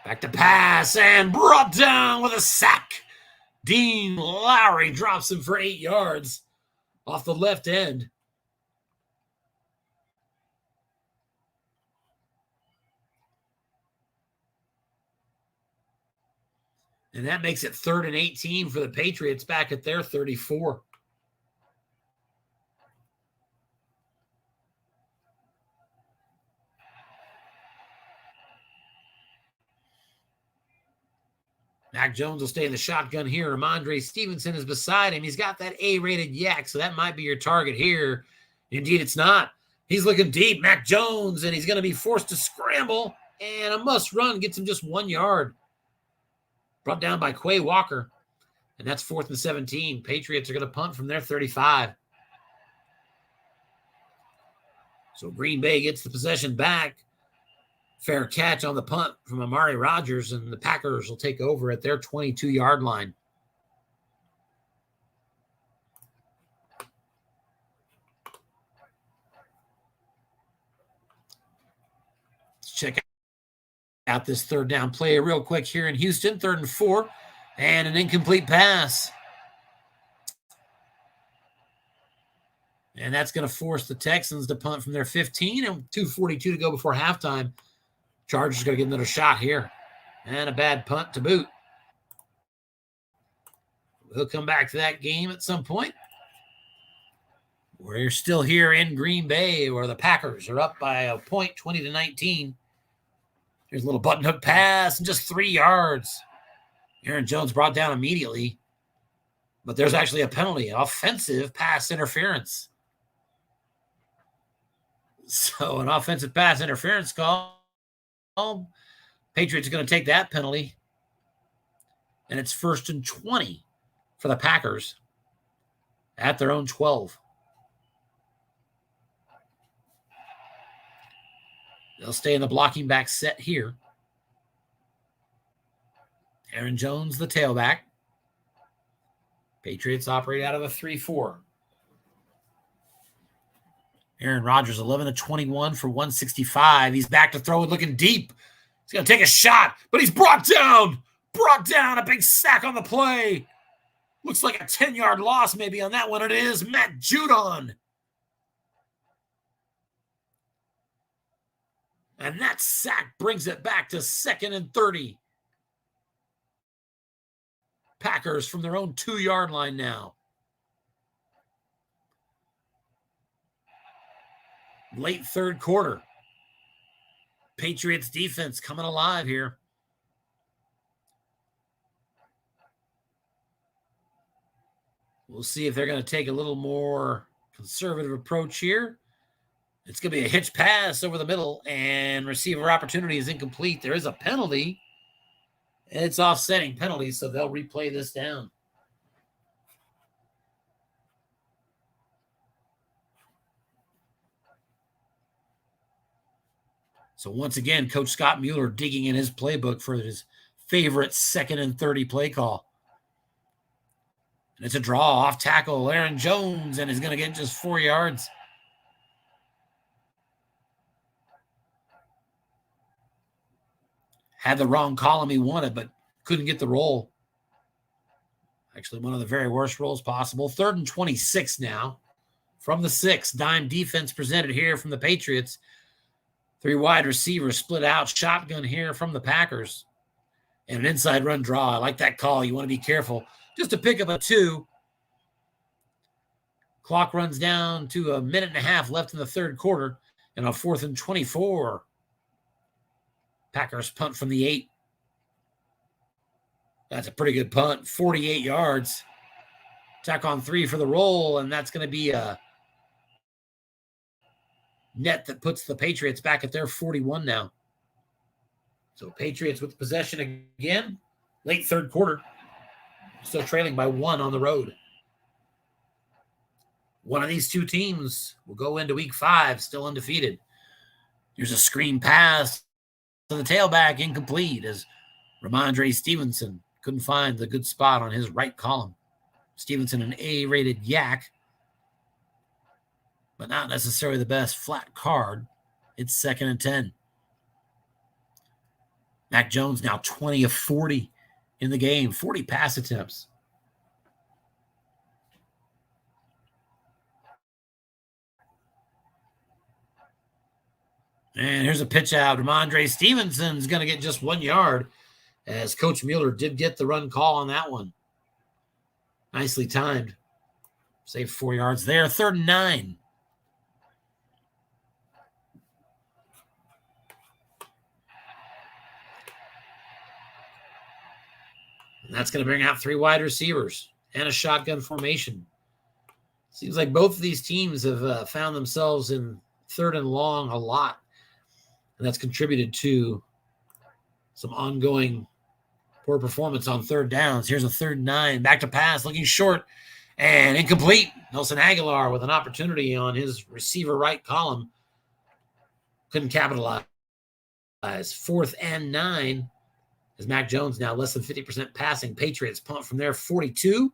[SPEAKER 1] Back to pass and brought down with a sack. Dean Lowry drops him for 8 yards off the left end. And that makes it 3rd and 18 for the Patriots back at their 34. Mac Jones will stay in the shotgun here. Ramondre Stevenson is beside him. He's got that A-rated yak, so that might be your target here. Indeed, it's not. He's looking deep, Mac Jones, and he's going to be forced to scramble. And a must run gets him just 1 yard. Brought down by Quay Walker. And that's 4th and 17. Patriots are going to punt from their 35. So Green Bay gets the possession back. Fair catch on the punt from Amari Rodgers, and the Packers will take over at their 22-yard line. Let's check out this 3rd down play real quick here in Houston. 3rd and 4, and an incomplete pass. And that's going to force the Texans to punt from their 15, and 2:42 to go before halftime. Chargers going to get another shot here. And a bad punt to boot. We'll come back to that game at some point. We're still here in Green Bay where the Packers are up by a point, 20-19. Here's a little button hook pass and just 3 yards. Aaron Jones brought down immediately. But there's actually a penalty, offensive pass interference. So an offensive pass interference call. Patriots are going to take that penalty. And it's 1st and 20 for the Packers at their own 12. They'll stay in the blocking back set here. Aaron Jones, the tailback. Patriots operate out of a 3-4. Aaron Rodgers, 11-21 for 165. He's back to throw it, looking deep. He's going to take a shot, but he's brought down. Brought down, a big sack on the play. Looks like a 10-yard loss maybe on that one. It is Matt Judon. And that sack brings it back to 2nd and 30. Packers from their own 2-yard line now. Late third quarter. Patriots defense coming alive here. We'll see if they're going to take a little more conservative approach here. It's going to be a hitch pass over the middle, and receiver opportunity is incomplete. There is a penalty. It's offsetting penalty, so they'll replay this down. So once again, Coach Scott Mueller digging in his playbook for his favorite 2nd and 30 play call. And it's a draw off tackle. Aaron Jones, and is going to get just 4 yards. Had the wrong column he wanted, but couldn't get the roll. Actually, one of the very worst rolls possible. 3rd and 26 now. From the 6, dime defense presented here from the Patriots. 3 wide receivers split out. Shotgun here from the Packers. And an inside run draw. I like that call. You want to be careful. Just to pick up a 2. Clock runs down to 1.5 minutes left in the third quarter. And on 4th and 24, Packers punt from the 8. That's a pretty good punt. 48 yards. Tack on 3 for the roll, and that's going to be a net that puts the Patriots back at their 41 now. So Patriots with possession again. Late third quarter. Still trailing by 1 on the road. One of these two teams will go into week 5 still undefeated. Here's a screen pass to the tailback, incomplete, as Ramondre Stevenson couldn't find the good spot on his right column. Stevenson, an A-rated yak, but not necessarily the best flat card. It's 2nd and 10. Mac Jones now 20 of 40 in the game, 40 pass attempts. And here's a pitch out. Ramondre Stevenson's going to get just 1 yard, as Coach Mueller did get the run call on that one. Nicely timed. Saved 4 yards there. 3rd and 9. And that's going to bring out 3 wide receivers and a shotgun formation. Seems like both of these teams have found themselves in 3rd and long a lot. And that's contributed to some ongoing poor performance on 3rd downs. Here's a 3rd and 9. Back to pass, looking short and incomplete. Nelson Aguilar with an opportunity on his receiver right column. Couldn't capitalize. 4th and 9. As Mac Jones now less than 50% passing. Patriots punt from their 42.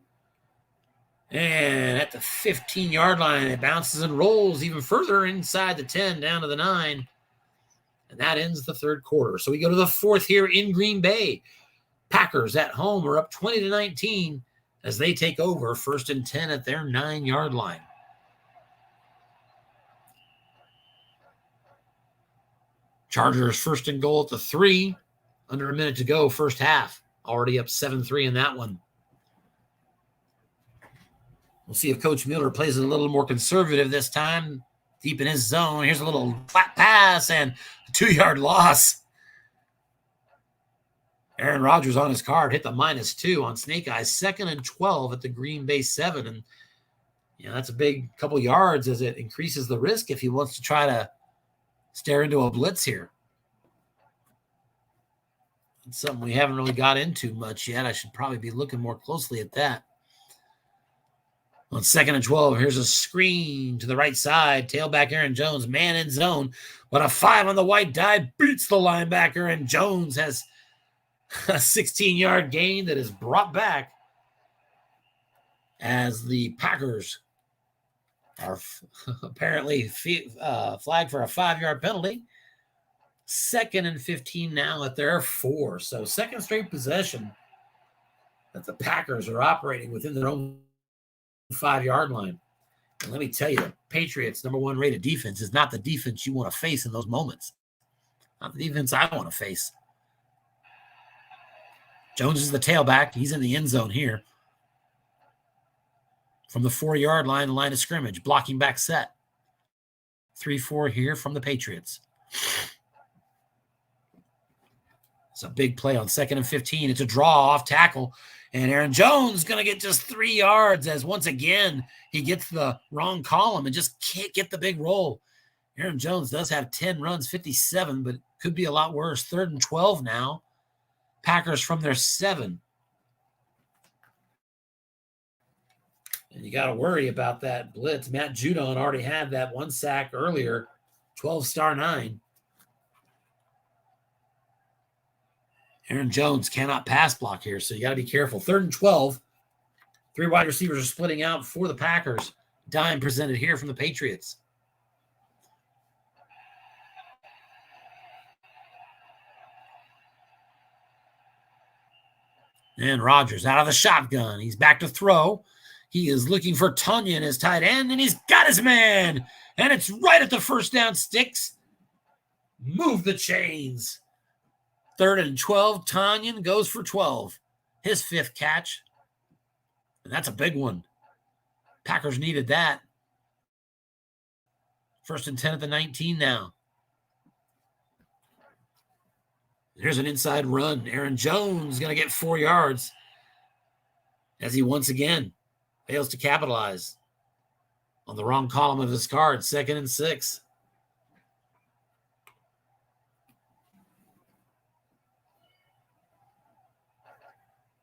[SPEAKER 1] And at the 15-yard line, it bounces and rolls even further inside the 10, down to the 9. And that ends the third quarter. So we go to the 4th here in Green Bay. Packers at home are up 20-19 as they take over 1st and 10 at their 9-yard line. Chargers 1st and goal at the 3. Under a minute to go, first half. Already up 7-3 in that one. We'll see if Coach Mueller plays it a little more conservative this time. Deep in his zone. Here's a little flat pass and a 2-yard loss. Aaron Rodgers on his card hit the -2 on Snake Eyes. 2nd and 12 at the Green Bay 7. And that's a big couple yards as it increases the risk if he wants to try to stare into a blitz here. It's something we haven't really got into much yet. I should probably be looking more closely at that. On 2nd and 12, here's a screen to the right side. Tailback Aaron Jones, man in zone. But a 5 on the white dive beats the linebacker, and Jones has a 16-yard gain that is brought back as the Packers are apparently flagged for a 5-yard penalty. 2nd and 15 now at their 4. So 2nd straight possession that the Packers are operating within their own 5-yard line. And let me tell you, the Patriots' #1 rated defense is not the defense you want to face in those moments. Not the defense I want to face. Jones is the tailback. He's in the end zone here. From the 4-yard line, the line of scrimmage, blocking back set. 3-4 here from the Patriots. It's a big play on 2nd and 15. It's a draw off tackle. And Aaron Jones going to get just 3 yards as once again he gets the wrong column and just can't get the big roll. Aaron Jones does have 10 runs, 57, but could be a lot worse. 3rd and 12 now. Packers from their 7. And you got to worry about that blitz. Matt Judon already had that 1 sack earlier. 12-star 9. Aaron Jones cannot pass block here, so you got to be careful. 3rd and 12. 3 wide receivers are splitting out for the Packers. Dime presented here from the Patriots. And Rodgers out of the shotgun. He's back to throw. He is looking for Tonyan as tight end, and he's got his man. And it's right at the first down sticks. Move the chains. 3rd and 12. Tonyan goes for 12. His 5th catch. And that's a big one. Packers needed that. 1st and 10 at the 19 now. Here's an inside run. Aaron Jones going to get 4 yards as he once again fails to capitalize on the wrong column of his card. 2nd and 6.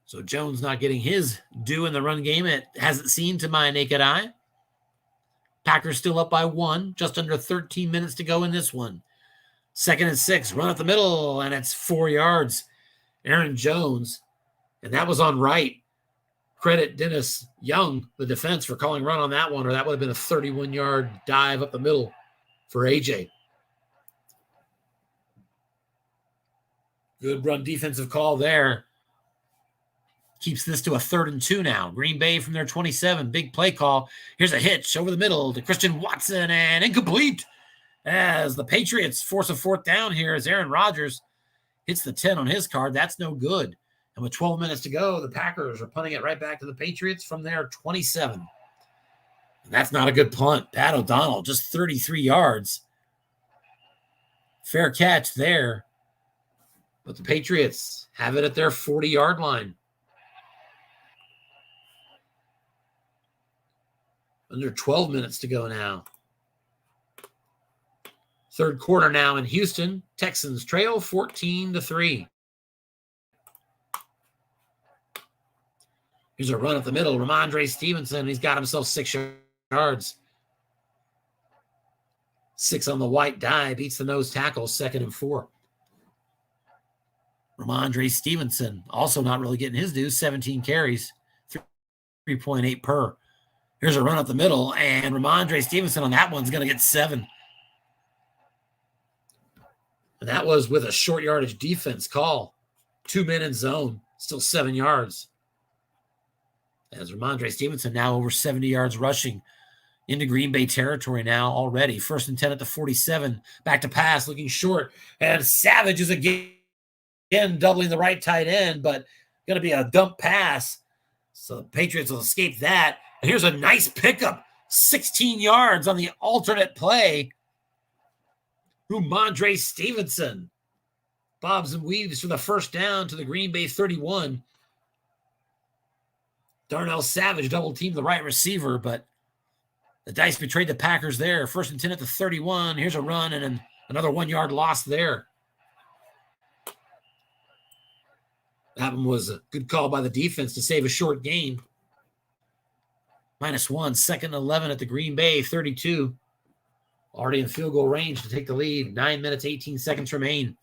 [SPEAKER 1] So Jones not getting his due in the run game. It hasn't seen to my naked eye. Packers still up by 1. Just under 13 minutes to go in this one. 2nd and 6. Run up the middle, and it's 4 yards. Aaron Jones. And that was on right. Credit Dennis Young, the defense, for calling run on that one, or that would have been a 31-yard dive up the middle for AJ. Good run defensive call there. Keeps this to a 3rd and 2 now. Green Bay from their 27. Big play call. Here's a hitch over the middle to Christian Watson, and incomplete as the Patriots force a 4th down here as Aaron Rodgers hits the 10 on his card. That's no good. And with 12 minutes to go, the Packers are punting it right back to the Patriots from their 27. And that's not a good punt. Pat O'Donnell, just 33 yards. Fair catch there. But the Patriots have it at their 40-yard line. Under 12 minutes to go now. 3rd quarter now in Houston. Texans trail 14-3. Here's a run up the middle. Ramondre Stevenson. He's got himself 6 yards. 6 on the white die. Beats the nose tackle. 2nd and 4. Ramondre Stevenson also not really getting his due. 17 carries. 3.8 per. Here's a run up the middle, and Ramondre Stevenson on that one's going to get 7. And that was with a short yardage defense call. 2 men in zone, still 7 yards. As Ramondre Stevenson now over 70 yards rushing into Green Bay territory now already. 1st and 10 at the 47. Back to pass, looking short. And Savage is again doubling the right tight end, but going to be a dump pass. So the Patriots will escape that. And here's a nice pickup. 16 yards on the alternate play. Ramondre Stevenson bobs and weaves for the 1st down to the Green Bay 31. Darnell Savage double-teamed the right receiver, but the dice betrayed the Packers there. 1st and 10 at the 31. Here's a run and another 1-yard loss there. That one was a good call by the defense to save a short game. -1, 2nd and 11 at the Green Bay 32. Already in field goal range to take the lead. 9 minutes, 18 seconds remain.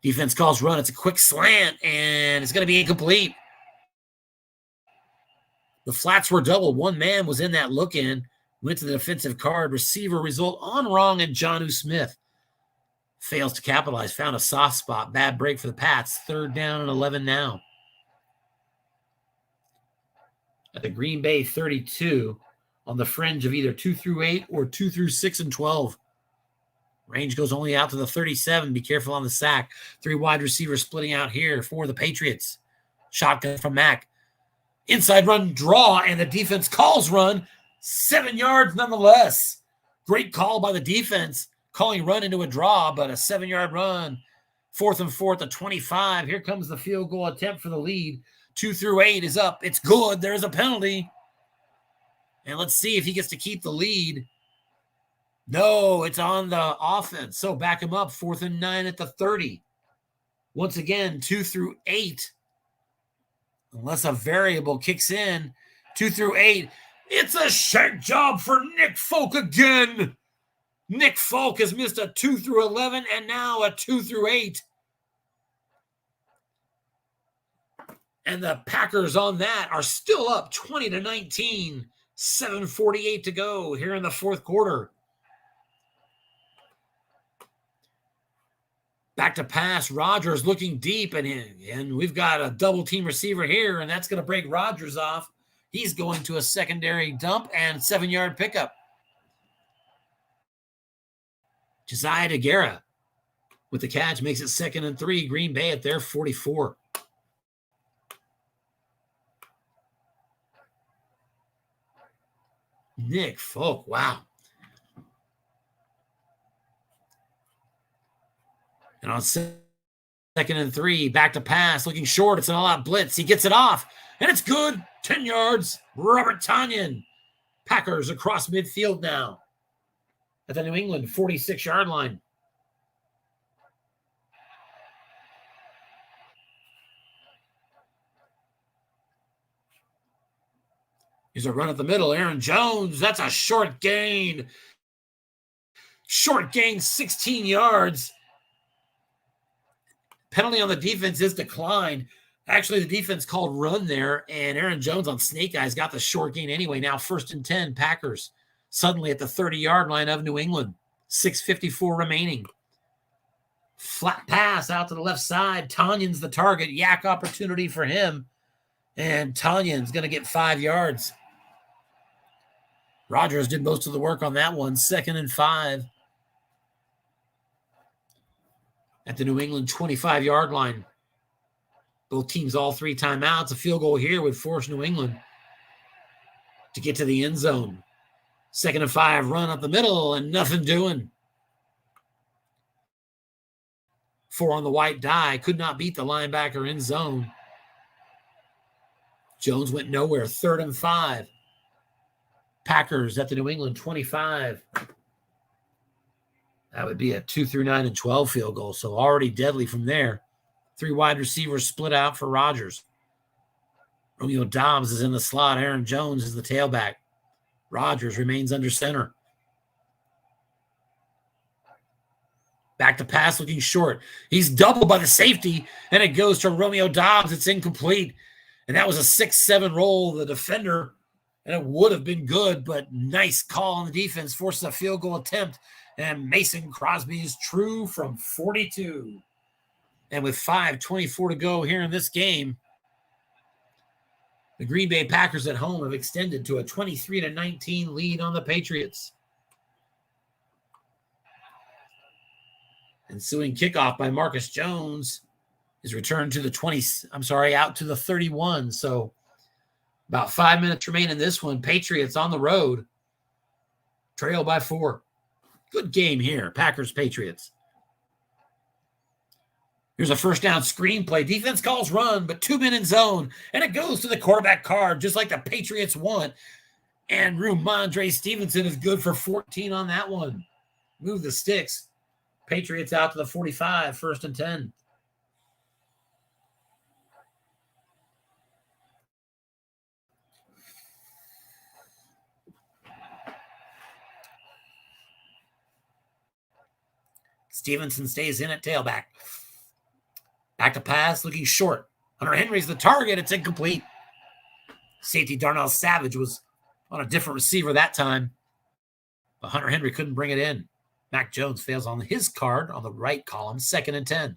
[SPEAKER 1] Defense calls run. It's a quick slant, and it's going to be incomplete. The flats were doubled. One man was in that look-in. Went to the defensive card. Receiver result on wrong, and Jonnu Smith fails to capitalize. Found a soft spot. Bad break for the Pats. 3rd down and 11 now. At the Green Bay 32, on the fringe of either 2 through 8 or 2 through 6 and 12. Range goes only out to the 37. Be careful on the sack. 3 wide receivers splitting out here for the Patriots. Shotgun from Mack. Inside run draw, and the defense calls run. 7 yards nonetheless. Great call by the defense, calling run into a draw, but a 7-yard run. 4th and 4 at 25. Here comes the field goal attempt for the lead. 2 through 8 is up. It's good. There's a penalty. And let's see if he gets to keep the lead. No, it's on the offense. So back him up. 4th and 9 at the 30. Once again, 2 through 8. Unless a variable kicks in. 2 through 8. It's a shank job for Nick Folk again. Nick Folk has missed a 2 through 11 and now a 2 through 8. And the Packers on that are still up 20-19. 7:48 to go here in the fourth quarter. Back to pass. Rodgers looking deep, and we've got a double team receiver here, and that's going to break Rodgers off. He's going to a secondary dump and 7-yard pickup. Josiah DeGuara with the catch makes it 2nd and 3. Green Bay at their 44. Nick Folk, wow. And on 2nd and 3, back to pass, looking short. It's an all-out blitz. He gets it off, and it's good. 10 yards. Robert Tonyan. Packers across midfield now at the New England 46-yard line. Here's a run up the middle. Aaron Jones, that's a short gain. Short gain, 16 yards. Penalty on the defense is declined. Actually, the defense called run there, and Aaron Jones on Snake Eyes got the short gain anyway. Now 1st and 10, Packers suddenly at the 30-yard line of New England. 6:54 remaining. Flat pass out to the left side. Tanyan's the target. Yak opportunity for him. And Tanyan's going to get 5 yards. Rodgers did most of the work on that one. 2nd and 5. At the New England 25-yard line. Both teams all 3 timeouts. A field goal here would force New England to get to the end zone. 2nd and 5, run up the middle, and nothing doing. 4 on the white die. Could not beat the linebacker in zone. Jones went nowhere. 3rd and 5. Packers at the New England 25. That would be a 2 through 9 and 12 field goal. So already deadly from there. 3 wide receivers split out for Rodgers. Romeo Doubs is in the slot. Aaron Jones is the tailback. Rodgers remains under center. Back to pass, looking short. He's doubled by the safety, and it goes to Romeo Doubs. It's incomplete. And that was a 6-7 roll. The defender, and it would have been good, but nice call on the defense. Forces a field goal attempt, and Mason Crosby is true from 42. And with 5:24 to go here in this game, the Green Bay Packers at home have extended to a 23-19 lead on the Patriots. Ensuing kickoff by Marcus Jones is returned to the out to the 31. So about 5 minutes remain in this one. Patriots on the road. Trail by 4. Good game here. Packers, Patriots. Here's a first down screenplay. Defense calls run, but 2 men in zone. And it goes to the quarterback card, just like the Patriots want. And Ramondre Stevenson is good for 14 on that one. Move the sticks. Patriots out to the 45, 1st and 10. Stevenson stays in at tailback. Back to pass, looking short. Hunter Henry's the target. It's incomplete. Safety Darnell Savage was on a different receiver that time, but Hunter Henry couldn't bring it in. Mac Jones fails on his card on the right column, 2nd and 10.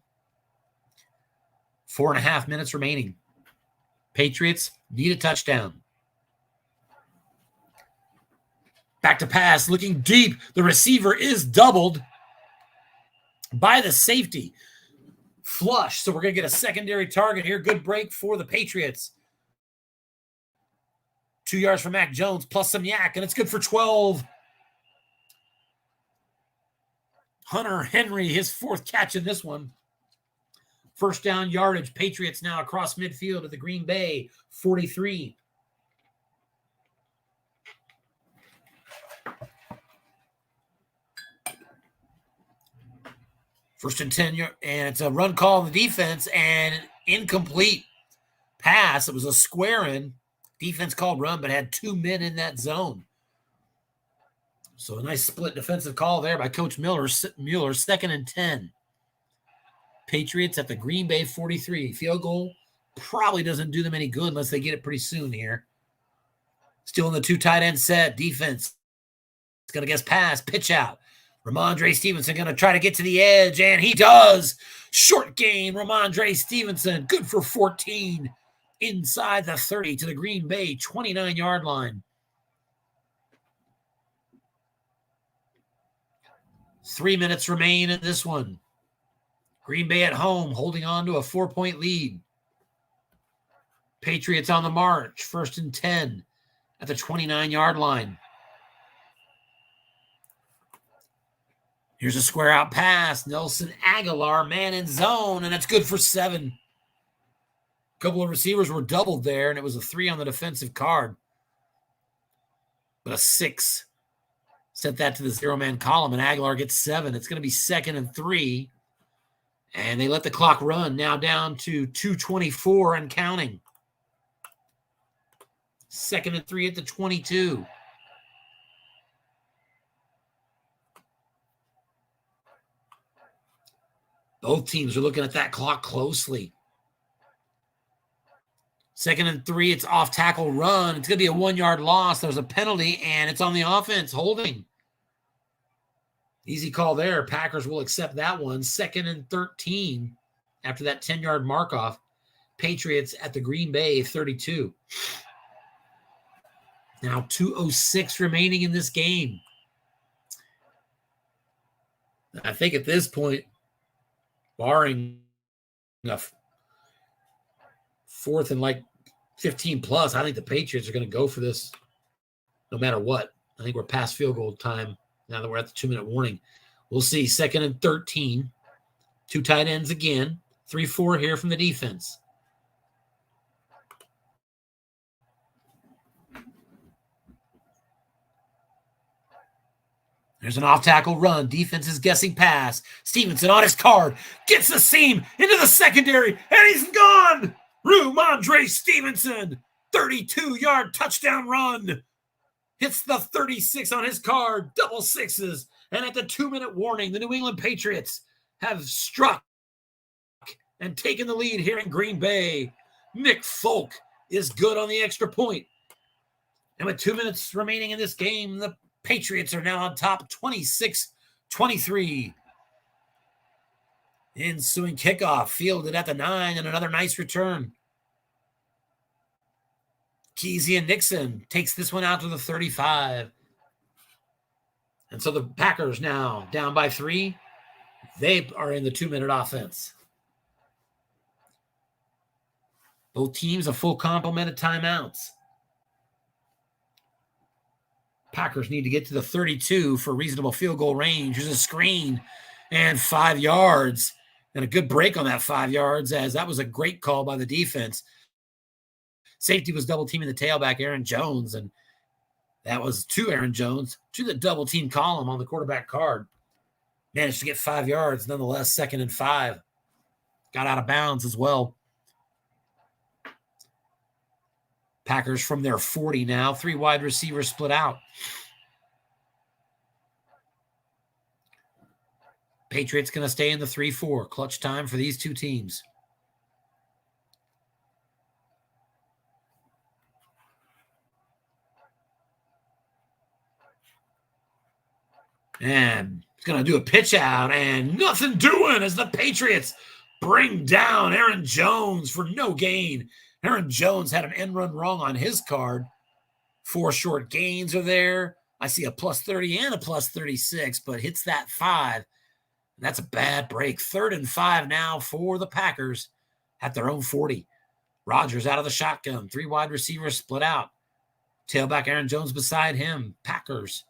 [SPEAKER 1] 4.5 minutes remaining. Patriots need a touchdown. Back to pass, looking deep. The receiver is doubled by the safety. Flush, so we're going to get a secondary target here. Good break for the Patriots. 2 yards for Mac Jones plus some yak, and it's good for 12. Hunter Henry, his 4th catch in this one. First down yardage. Patriots now across midfield at the Green Bay 43. First and 10, and it's a run call on the defense and an incomplete pass. It was a square in. Defense called run, but had 2 men in that zone. So a nice split defensive call there by Coach Mueller. 2nd and 10. Patriots at the Green Bay 43. Field goal probably doesn't do them any good unless they get it pretty soon here. Still in the 2 tight end set. Defense is going to guess pass, pitch out. Ramondre Stevenson going to try to get to the edge, and he does. Short gain, Ramondre Stevenson, good for 14 inside the 30 to the Green Bay 29-yard line. 3 minutes remain in this one. Green Bay at home, holding on to a 4-point lead. Patriots on the march, 1st and 10 at the 29-yard line. Here's a square out pass. Nelson Aguilar, man in zone, and it's good for 7. A couple of receivers were doubled there, and it was a 3 on the defensive card. But a 6 sent that to the 0-man column, and Aguilar gets 7. It's going to be 2nd and 3, and they let the clock run. Now down to 2:24 and counting. 2nd and 3 at the 22. Both teams are looking at that clock closely. 2nd and 3, it's off tackle run. It's going to be a 1-yard loss. There's a penalty, and it's on the offense, holding. Easy call there. Packers will accept that one. 2nd and 13 after that 10-yard mark-off. Patriots at the Green Bay 32. Now 2:06 remaining in this game. I think at this point, barring a 4th and like 15 plus, I think the Patriots are going to go for this no matter what. I think we're past field goal time now that we're at the 2-minute warning. We'll see. 2nd and 13. 2 tight ends again. 3-4 here from the defense. There's an off-tackle run. Defense is guessing pass. Stevenson on his card. Gets the seam into the secondary, and he's gone. Ramondre Stevenson, 32-yard touchdown run. Hits the 36 on his card. Double sixes. And at the 2-minute warning, the New England Patriots have struck and taken the lead here in Green Bay. Nick Folk is good on the extra point. And with 2 minutes remaining in this game, the Patriots are now on top 26-23. Ensuing kickoff, fielded at the 9, and another nice return. Kesey and Nixon takes this one out to the 35. And so the Packers now down by 3. They are in the 2-minute offense. Both teams a full complement of timeouts. Packers need to get to the 32 for reasonable field goal range. There's a screen and 5 yards. And a good break on that 5 yards, as that was a great call by the defense. Safety was double teaming the tailback, Aaron Jones, and that was to Aaron Jones, to the double team column on the quarterback card. Managed to get 5 yards, nonetheless, 2nd and 5. Got out of bounds as well. Packers from their 40 now. 3 wide receivers split out. Patriots going to stay in the 3-4. Clutch time for these two teams. And he's going to do a pitch out, and nothing doing as the Patriots bring down Aaron Jones for no gain. Aaron Jones had an end run wrong on his card. 4 short gains are there. I see a +30 and a +36, but hits that 5. That's a bad break. 3rd and 5 now for the Packers at their own 40. Rodgers out of the shotgun. 3 wide receivers split out. Tailback Aaron Jones beside him. Packers.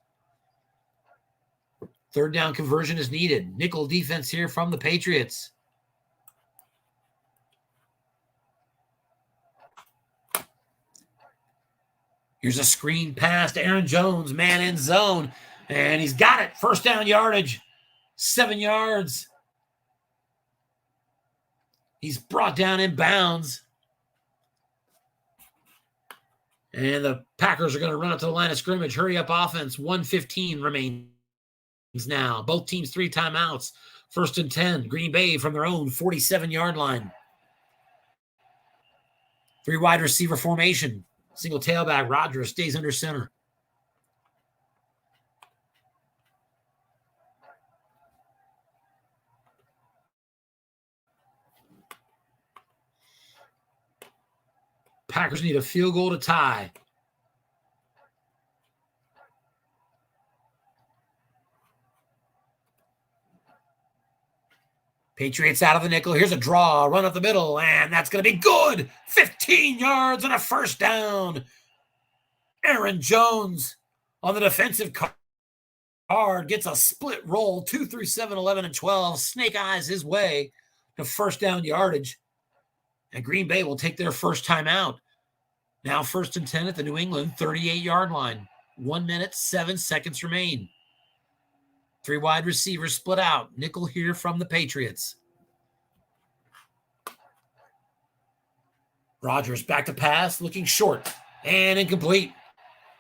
[SPEAKER 1] Third down conversion is needed. Nickel defense here from the Patriots. Here's a screen pass to Aaron Jones, man in zone, and he's got it. First down yardage, 7 yards. He's brought down in bounds. And the Packers are going to run up to the line of scrimmage. Hurry up offense. 1:15 remains now. Both teams 3 timeouts. First and 10. Green Bay from their own 47-yard line. 3 wide receiver formation. Single tailback. Rodgers stays under center. Packers need a field goal to tie. Patriots out of the nickel. Here's a draw. Run up the middle, and that's going to be good. 15 yards and a first down. Aaron Jones on the defensive card gets a split roll. 2 through 7, 11, and 12. Snake eyes his way to first down yardage. And Green Bay will take their first time out. Now first and 10 at the New England 38-yard line. 1 minute, 7 seconds remain. 3 wide receivers split out. Nickel here from the Patriots. Rodgers back to pass, looking short and incomplete.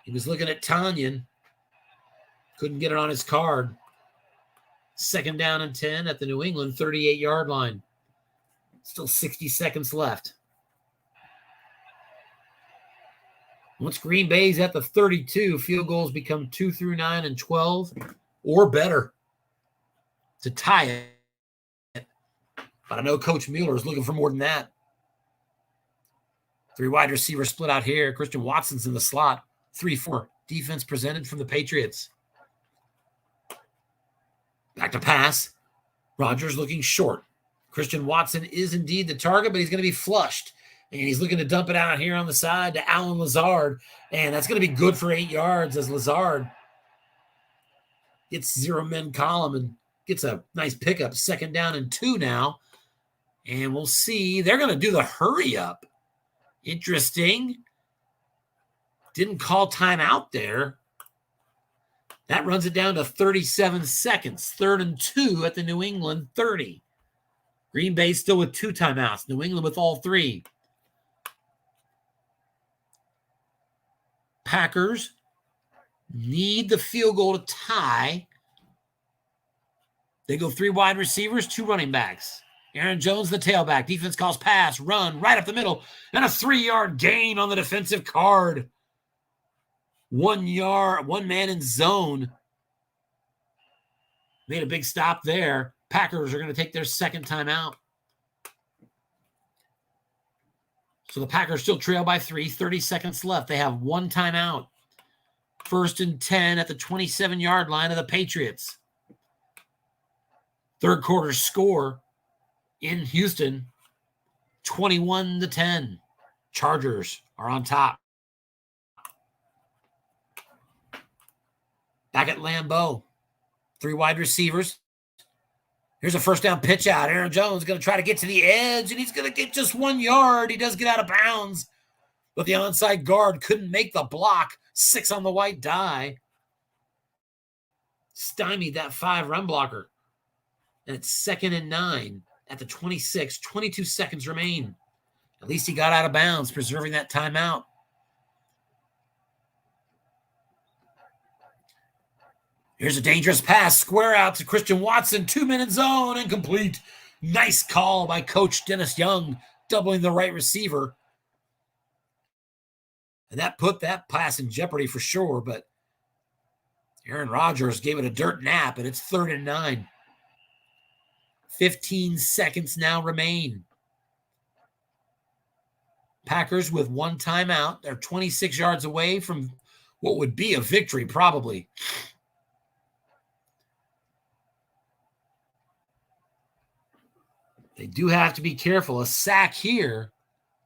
[SPEAKER 1] He was looking at Tanyan. Couldn't get it on his card. Second down and 10 at the New England 38-yard line. Still 60 seconds left. Once Green Bay's at the 32, field goals become 2 through 9 and 12 or better to tie it. But I know Coach Mueller is looking for more than that. 3 wide receivers split out here. Christian Watson's in the slot. 3-4. Defense presented from the Patriots. Back to pass. Rodgers looking short. Christian Watson is indeed the target, but he's going to be flushed. And he's looking to dump it out here on the side to Allen Lazard. And that's going to be good for 8 yards as Lazard gets 0-men column and gets a nice pickup. Second down and 2 now. And we'll see. They're going to do the hurry up. Interesting. Didn't call timeout there. That runs it down to 37 seconds. 3rd and 2 at the New England 30. Green Bay still with 2 timeouts. New England with all 3. Packers need the field goal to tie. They go 3 wide receivers, 2 running backs. Aaron Jones, the tailback. Defense calls pass, run, right up the middle, and a 3-yard gain on the defensive card. 1 yard, 1 man in zone. Made a big stop there. Packers are going to take their second timeout. So the Packers still trail by 3, 30 seconds left. They have 1 timeout. First and 10 at the 27-yard line of the Patriots. Third quarter score in Houston, 21-10. Chargers are on top. Back at Lambeau. 3 wide receivers. Here's a first down pitch out. Aaron Jones going to try to get to the edge, and he's going to get just 1 yard. He does get out of bounds, but the onside guard couldn't make the block. 6 on the white die. Stymied that 5 run blocker. And it's 2nd and 9 at the 26. 22 seconds remain. At least he got out of bounds, preserving that timeout. Here's a dangerous pass. Square out to Christian Watson. 2-minute zone. Incomplete. Nice call by Coach Dennis Young, doubling the right receiver. And that put that pass in jeopardy for sure, but Aaron Rodgers gave it a dirt nap, and it's 3rd and 9. 15 seconds now remain. Packers with 1 timeout. They're 26 yards away from what would be a victory, probably. They do have to be careful. A sack here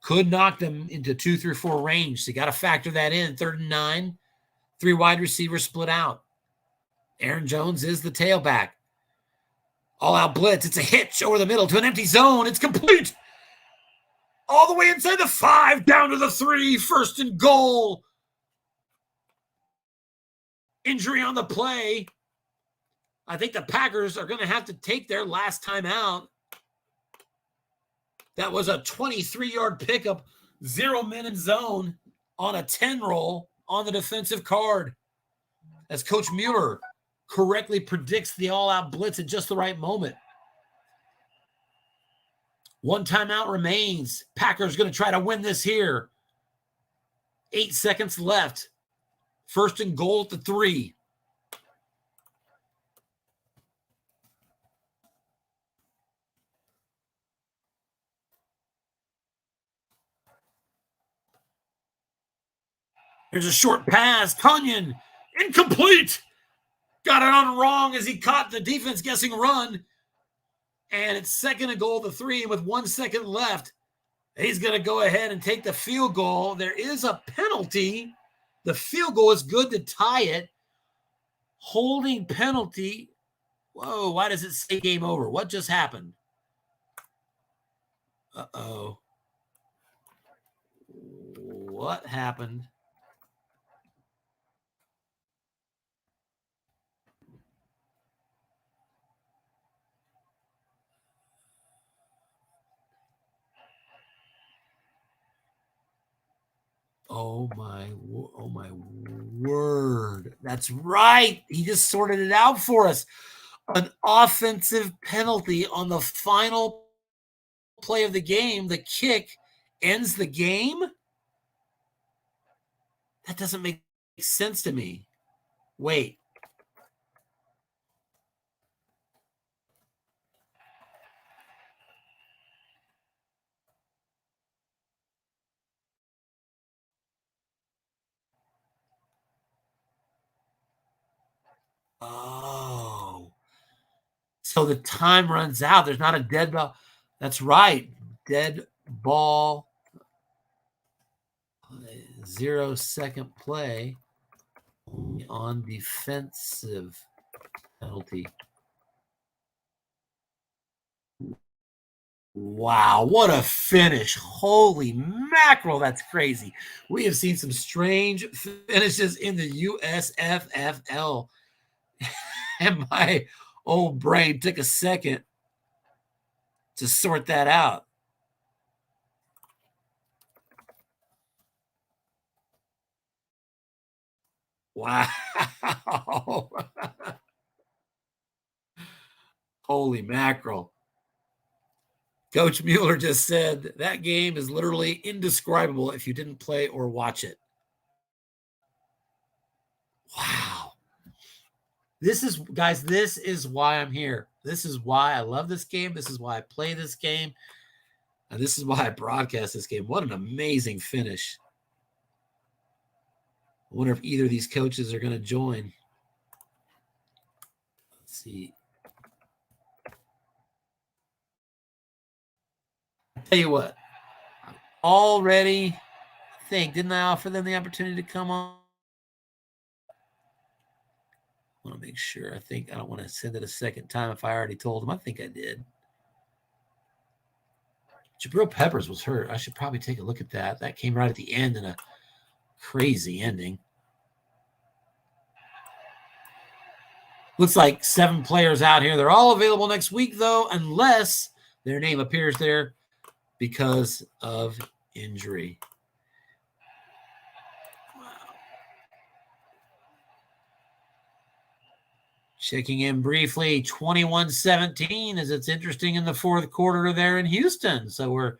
[SPEAKER 1] could knock them into 2 through 4 range. So you got to factor that in. 3rd and 9. 3 wide receivers split out. Aaron Jones is the tailback. All out blitz. It's a hitch over the middle to an empty zone. It's complete. All the way inside the 5, down to the 3, 1st and goal. Injury on the play. I think the Packers are going to have to take their last time out. That was a 23-yard pickup, 0 men in zone on a 10 roll on the defensive card. As Coach Mueller correctly predicts the all-out blitz at just the right moment. 1 timeout remains. Packers going to try to win this here. 8 seconds left. 1st and goal at the 3. Here's a short pass. Cunyon, incomplete. Got it on wrong as he caught the defense guessing run. And it's 2nd and goal at the 3. And with 1 second left, he's going to go ahead and take the field goal. There is a penalty. The field goal is good to tie it. Holding penalty. Whoa, why does it say game over? What just happened? Uh-oh. What happened? Oh my word. That's right. He just sorted it out for us. An offensive penalty on the final play of the game. The kick ends the game. That doesn't make sense to me. Wait. Oh. So the time runs out. There's not a dead ball. That's right. Dead ball. 0 second play on defensive penalty. Wow, what a finish. Holy mackerel, that's crazy. We have seen some strange finishes in the USFFL. And my old brain took a second to sort that out. Wow. Holy mackerel. Coach Mueller just said that game is literally indescribable if you didn't play or watch it. Wow. This is, guys, this is why I'm here. This is why I love this game. This is why I play this game. And this is why I broadcast this game. What an amazing finish. I wonder if either of these coaches are going to join. Let's see. I'll tell you what. Already, I think, didn't I offer them the opportunity to come on? I want to make sure. I don't want to send it a second time if I already told them. I think I did. Jabril Peppers was hurt. I should probably take a look at that. That came right at the end in a crazy ending. Looks like 7 players out here. They're all available next week, though, unless their name appears there because of injury. Wow. Checking in briefly, 21-17 as it's interesting in the 4th quarter there in Houston. So we're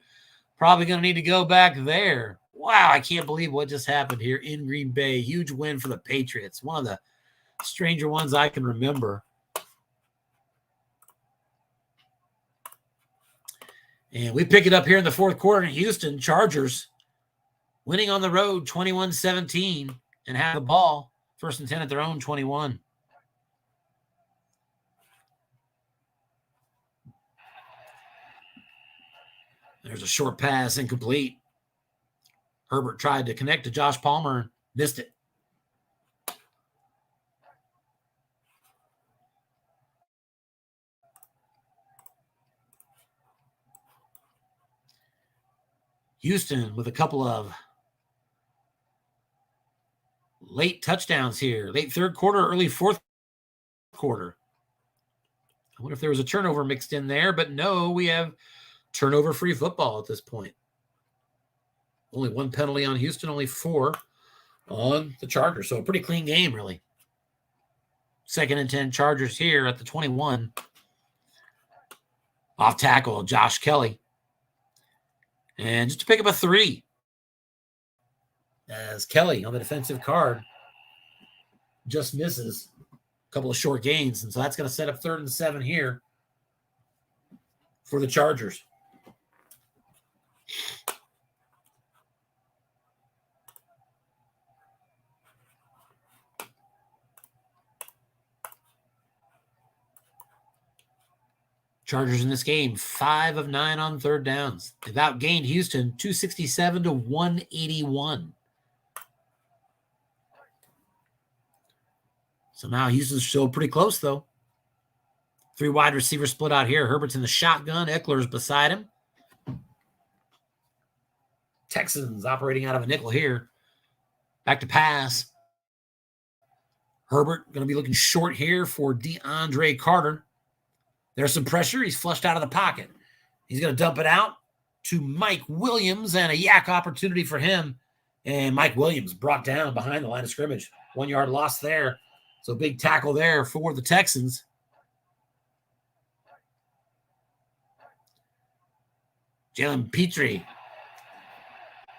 [SPEAKER 1] probably going to need to go back there. Wow, I can't believe what just happened here in Green Bay. Huge win for the Patriots. One of the stranger ones I can remember. And we pick it up here in the 4th quarter in Houston. Chargers winning on the road 21-17 and have the ball. 1st and 10 at their own 21. There's a short pass, incomplete. Herbert tried to connect to Josh Palmer, missed it. Houston with a couple of late touchdowns here. Late third quarter, early fourth quarter. I wonder if there was a turnover mixed in there, but no, we have turnover-free football at this point. Only one penalty on Houston, only 4 on the Chargers. So a pretty clean game, really. 2nd and 10 Chargers here at the 21. Off tackle, Josh Kelly. And just to pick up a 3. As Kelly on the defensive card just misses a couple of short gains. And so that's going to set up 3rd and 7 here for the Chargers. Chargers in this game, 5 of 9 on 3rd downs. They've outgained Houston 267 to 181. So now Houston's still pretty close, though. 3 wide receivers split out here. Herbert's in the shotgun. Eckler's beside him. Texans operating out of a nickel here. Back to pass. Herbert going to be looking short here for DeAndre Carter. There's some pressure. He's flushed out of the pocket. He's going to dump it out to Mike Williams, and a yak opportunity for him. And Mike Williams brought down behind the line of scrimmage. 1 yard loss there. So big tackle there for the Texans. Jalen Petrie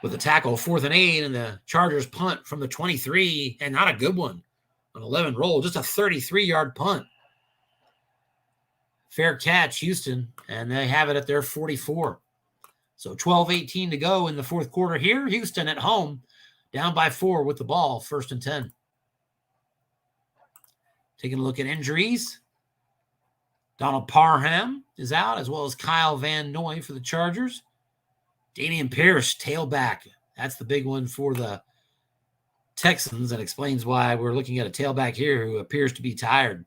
[SPEAKER 1] with a tackle, 4th and 8, and the Chargers punt from the 23, and not a good one. An 11 roll, just a 33-yard punt. Fair catch, Houston, and they have it at their 44. So 12-18 to go in the 4th quarter here. Houston at home, down by 4 with the ball, 1st and 10. Taking a look at injuries. Donald Parham is out, as well as Kyle Van Noy for the Chargers. Dameon Pierce, tailback. That's the big one for the Texans, and explains why we're looking at a tailback here who appears to be tired.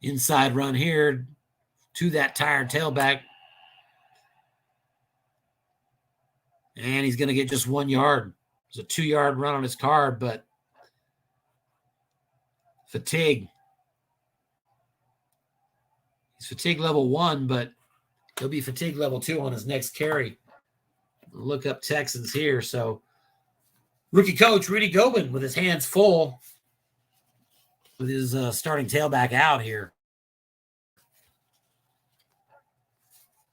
[SPEAKER 1] Inside run here to that tired tailback. And he's going to get just 1 yard. There's a 2-yard run on his card, but fatigue. He's fatigue level 1, but he'll be fatigue level 2 on his next carry. Look up Texans here. So rookie coach Rudy Gobin with his hands full with his starting tailback out here.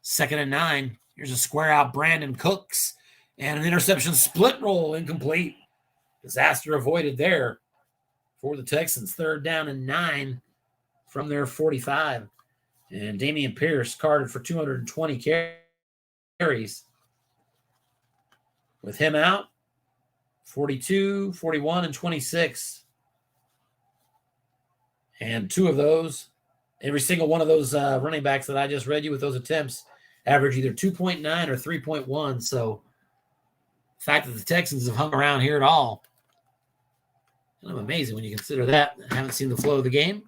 [SPEAKER 1] 2nd and 9. Here's a square out Brandon Cooks and an interception split roll incomplete. Disaster avoided there for the Texans. 3rd down and 9 from their 45. And Dameon Pierce carded for 220 carries. With him out, 42, 41, and 26. And 2 of those, every single one of those running backs that I just read you with those attempts, average either 2.9 or 3.1. So the fact that the Texans have hung around here at all, kind of amazing when you consider that. I haven't seen the flow of the game.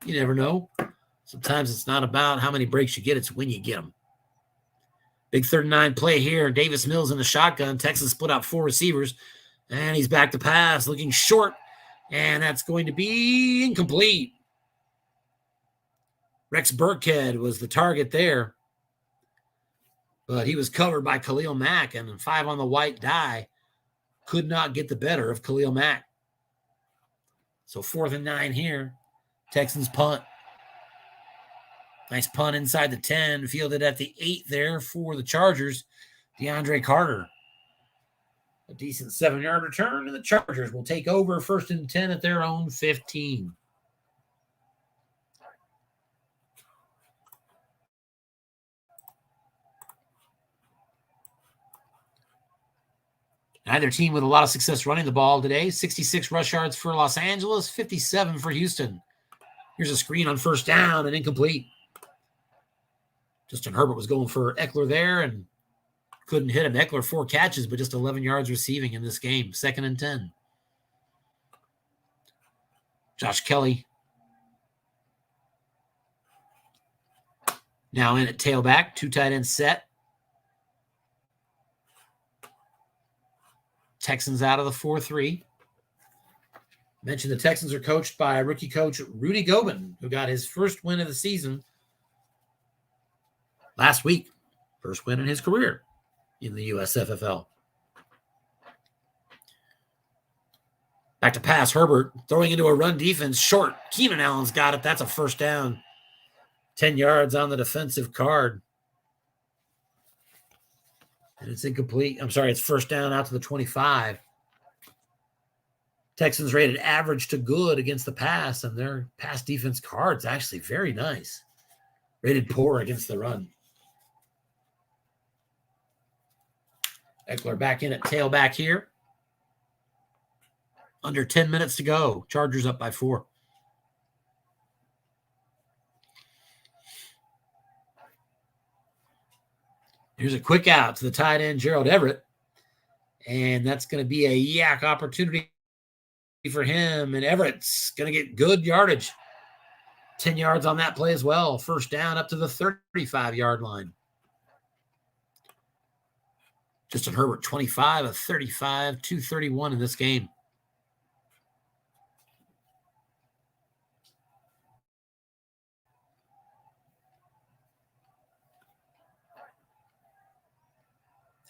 [SPEAKER 1] You never know. Sometimes it's not about how many breaks you get, it's when you get them. Big 3rd and 9 play here. Davis Mills in the shotgun. Texas split out 4 receivers, and he's back to pass, looking short, and that's going to be incomplete. Rex Burkhead was the target there, but he was covered by Khalil Mack, and 5 on the white die could not get the better of Khalil Mack. So 4th and 9 here. Texans punt. Nice punt inside the 10, fielded at the 8 there for the Chargers. DeAndre Carter. A decent 7-yard return, and the Chargers will take over 1st and 10 at their own 15. Neither team with a lot of success running the ball today. 66 rush yards for Los Angeles, 57 for Houston. Here's a screen on 1st down and incomplete. Justin Herbert was going for Eckler there and couldn't hit him. Eckler 4 catches, but just 11 yards receiving in this game. 2nd and 10. Josh Kelly Now in at tailback, 2 tight end set. Texans out of the 4-3. Mentioned the Texans are coached by rookie coach Rudy Gobin, who got his first win of the season last week. First win in his career in the USFFL. Back to pass, Herbert throwing into a run defense. Short. Keenan Allen's got it. That's a first down. 10 yards on the defensive card. And it's incomplete. I'm sorry, it's first down out to the 25. Texans rated average to good against the pass, and their pass defense card's actually very nice. Rated poor against the run. Eckler back in at tailback here. Under 10 minutes to go. Chargers up by 4. Here's a quick out to the tight end, Gerald Everett. And that's going to be a yak opportunity for him. And Everett's going to get good yardage. 10 yards on that play as well. First down up to the 35-yard line. Justin Herbert, 25 of 35, 231 in this game.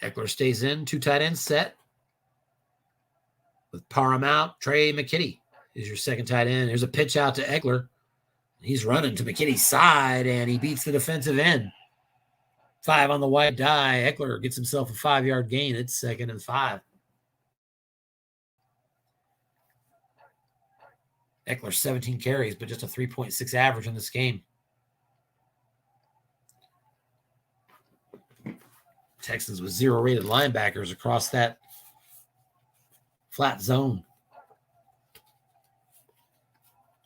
[SPEAKER 1] Eckler stays in, 2 tight ends set. With Parham out, Trey McKitty is your second tight end. There's a pitch out to Eckler. He's running to McKitty's side, and he beats the defensive end. 5 on the wide die. Eckler gets himself a 5-yard gain. It's 2nd and 5. Eckler 17 carries, but just a 3.6 average in this game. Texans with 0 rated linebackers across that flat zone.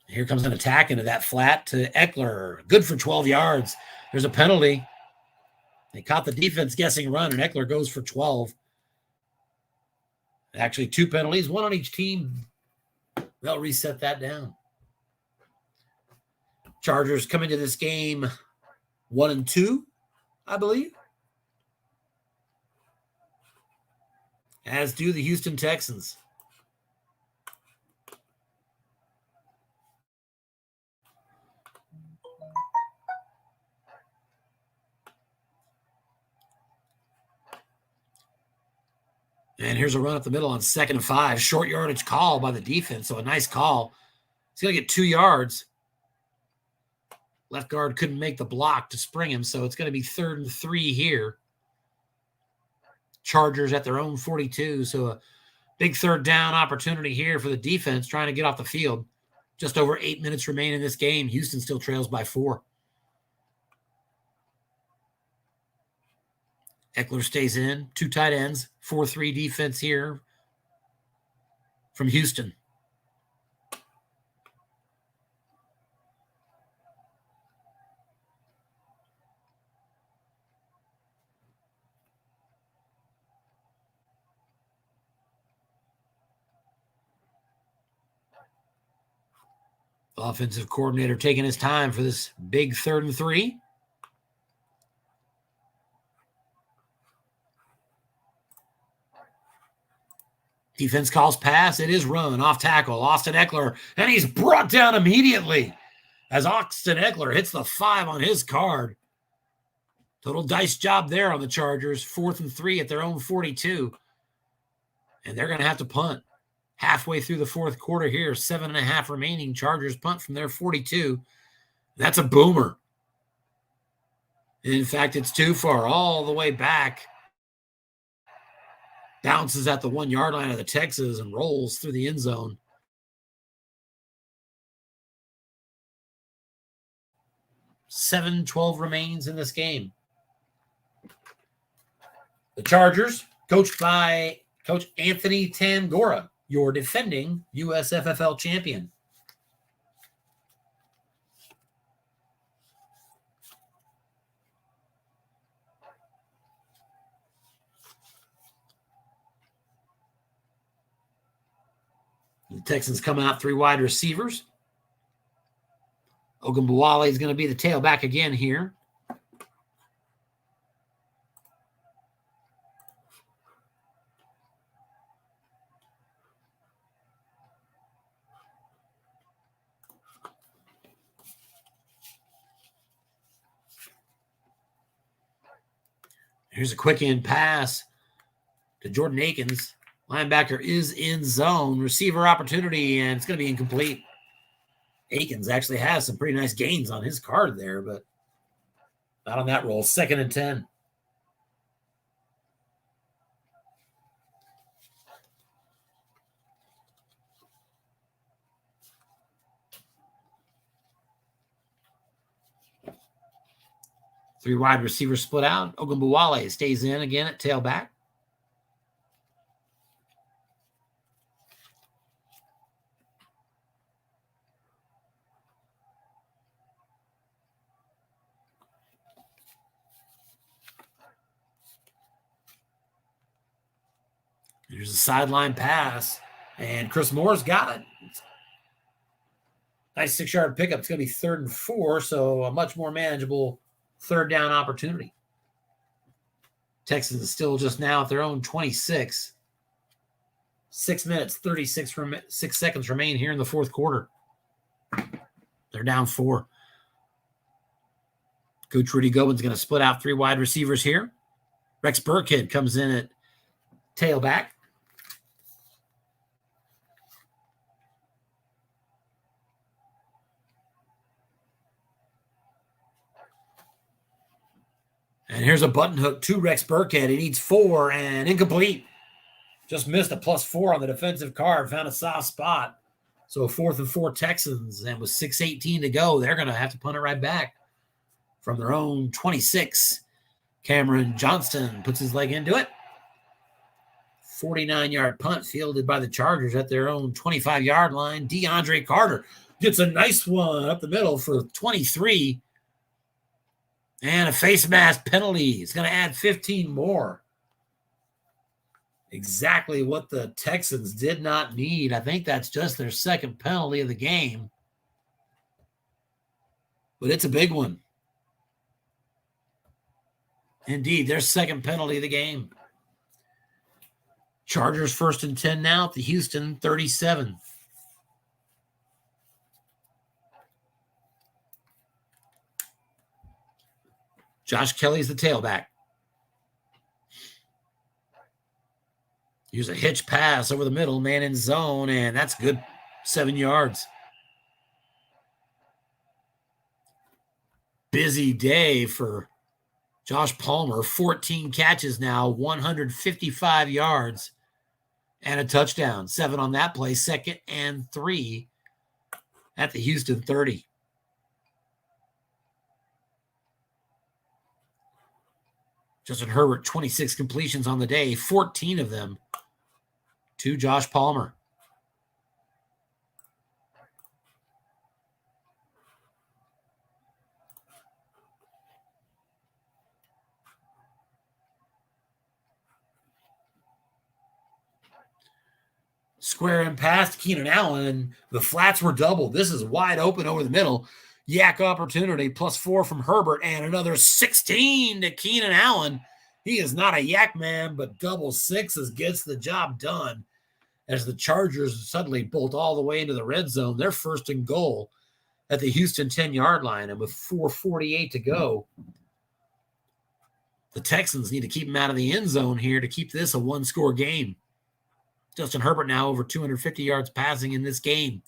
[SPEAKER 1] Here comes an attack into that flat to Eckler. Good for 12 yards. There's a penalty. They caught the defense guessing run, and Eckler goes for 12. Actually, 2 penalties, 1 on each team. They'll reset that down. Chargers come into this game 1-2, I believe. As do the Houston Texans. And here's a run up the middle on 2nd and 5. Short yardage call by the defense, so a nice call. He's going to get 2 yards. Left guard couldn't make the block to spring him, so it's going to be 3rd and 3 here. Chargers at their own 42, so a big 3rd down opportunity here for the defense trying to get off the field. Just over 8 minutes remain in this game. Houston still trails by 4. Eckler stays in. 2 tight ends. 4-3 defense here from Houston. Offensive coordinator taking his time for this big 3rd and 3. Defense calls pass. It is run. Off tackle. Austin Eckler. And he's brought down immediately as Austin Eckler hits the 5 on his card. Total dice job there on the Chargers. 4th and 3 at their own 42. And they're going to have to punt. Halfway through the 4th quarter here. 7.5 remaining. Chargers punt from their 42. That's a boomer. In fact, it's too far. All the way back. Bounces at the 1-yard line of the Texans and rolls through the end zone. $7:12 remains in this game. The Chargers, coached by Coach Anthony Tangora, your defending USFFL champion. The Texans come out 3 wide receivers. Ogunbowale is going to be the tailback again here. Here's a quick in pass to Jordan Akins. Linebacker is in zone. Receiver opportunity, and it's going to be incomplete. Akins actually has some pretty nice gains on his card there, but not on that roll. 2nd and 10. Three wide receivers split out. Ogunbowale stays in again at tailback. Here's a sideline pass, and Chris Moore's got it. Nice 6-yard pickup. It's going to be 3rd and 4, so a much more manageable 3rd down opportunity. Texans is still just now at their own 26. 6 minutes, 36 seconds remain here in the 4th quarter. They're down 4. Coach Rudy Gobin's going to split out 3 wide receivers here. Rex Burkhead comes in at tailback. And here's a button hook to Rex Burkhead. He needs 4 and incomplete. Just missed a +4 on the defensive card. Found a soft spot. So 4th and 4 Texans. And with 6:18 to go, they're going to have to punt it right back from their own 26. Cameron Johnston puts his leg into it. 49-yard punt fielded by the Chargers at their own 25-yard line. DeAndre Carter gets a nice one up the middle for 23. And a face mask penalty. It's going to add 15 more. Exactly what the Texans did not need. I think that's just their 2nd penalty of the game. But it's a big one. Indeed, their 2nd penalty of the game. Chargers 1st and 10 now at the Houston 37. Josh Kelly's the tailback. Here's a hitch pass over the middle, man in zone, and that's good. 7 yards. Busy day for Josh Palmer. 14 catches now, 155 yards, and a touchdown. 7 on that play, 2nd and 3 at the Houston 30. Justin Herbert, 26 completions on the day, 14 of them to Josh Palmer. Square and pass to Keenan Allen. The flats were doubled. This is wide open over the middle. Yak opportunity, +4 from Herbert, and another 16 to Keenan Allen. He is not a yak man, but double sixes gets the job done as the Chargers suddenly bolt all the way into the red zone. They're 1st and goal at the Houston 10-yard line, and with 4:48 to go, the Texans need to keep him out of the end zone here to keep this a 1-score game. Justin Herbert now over 250 yards passing in this game.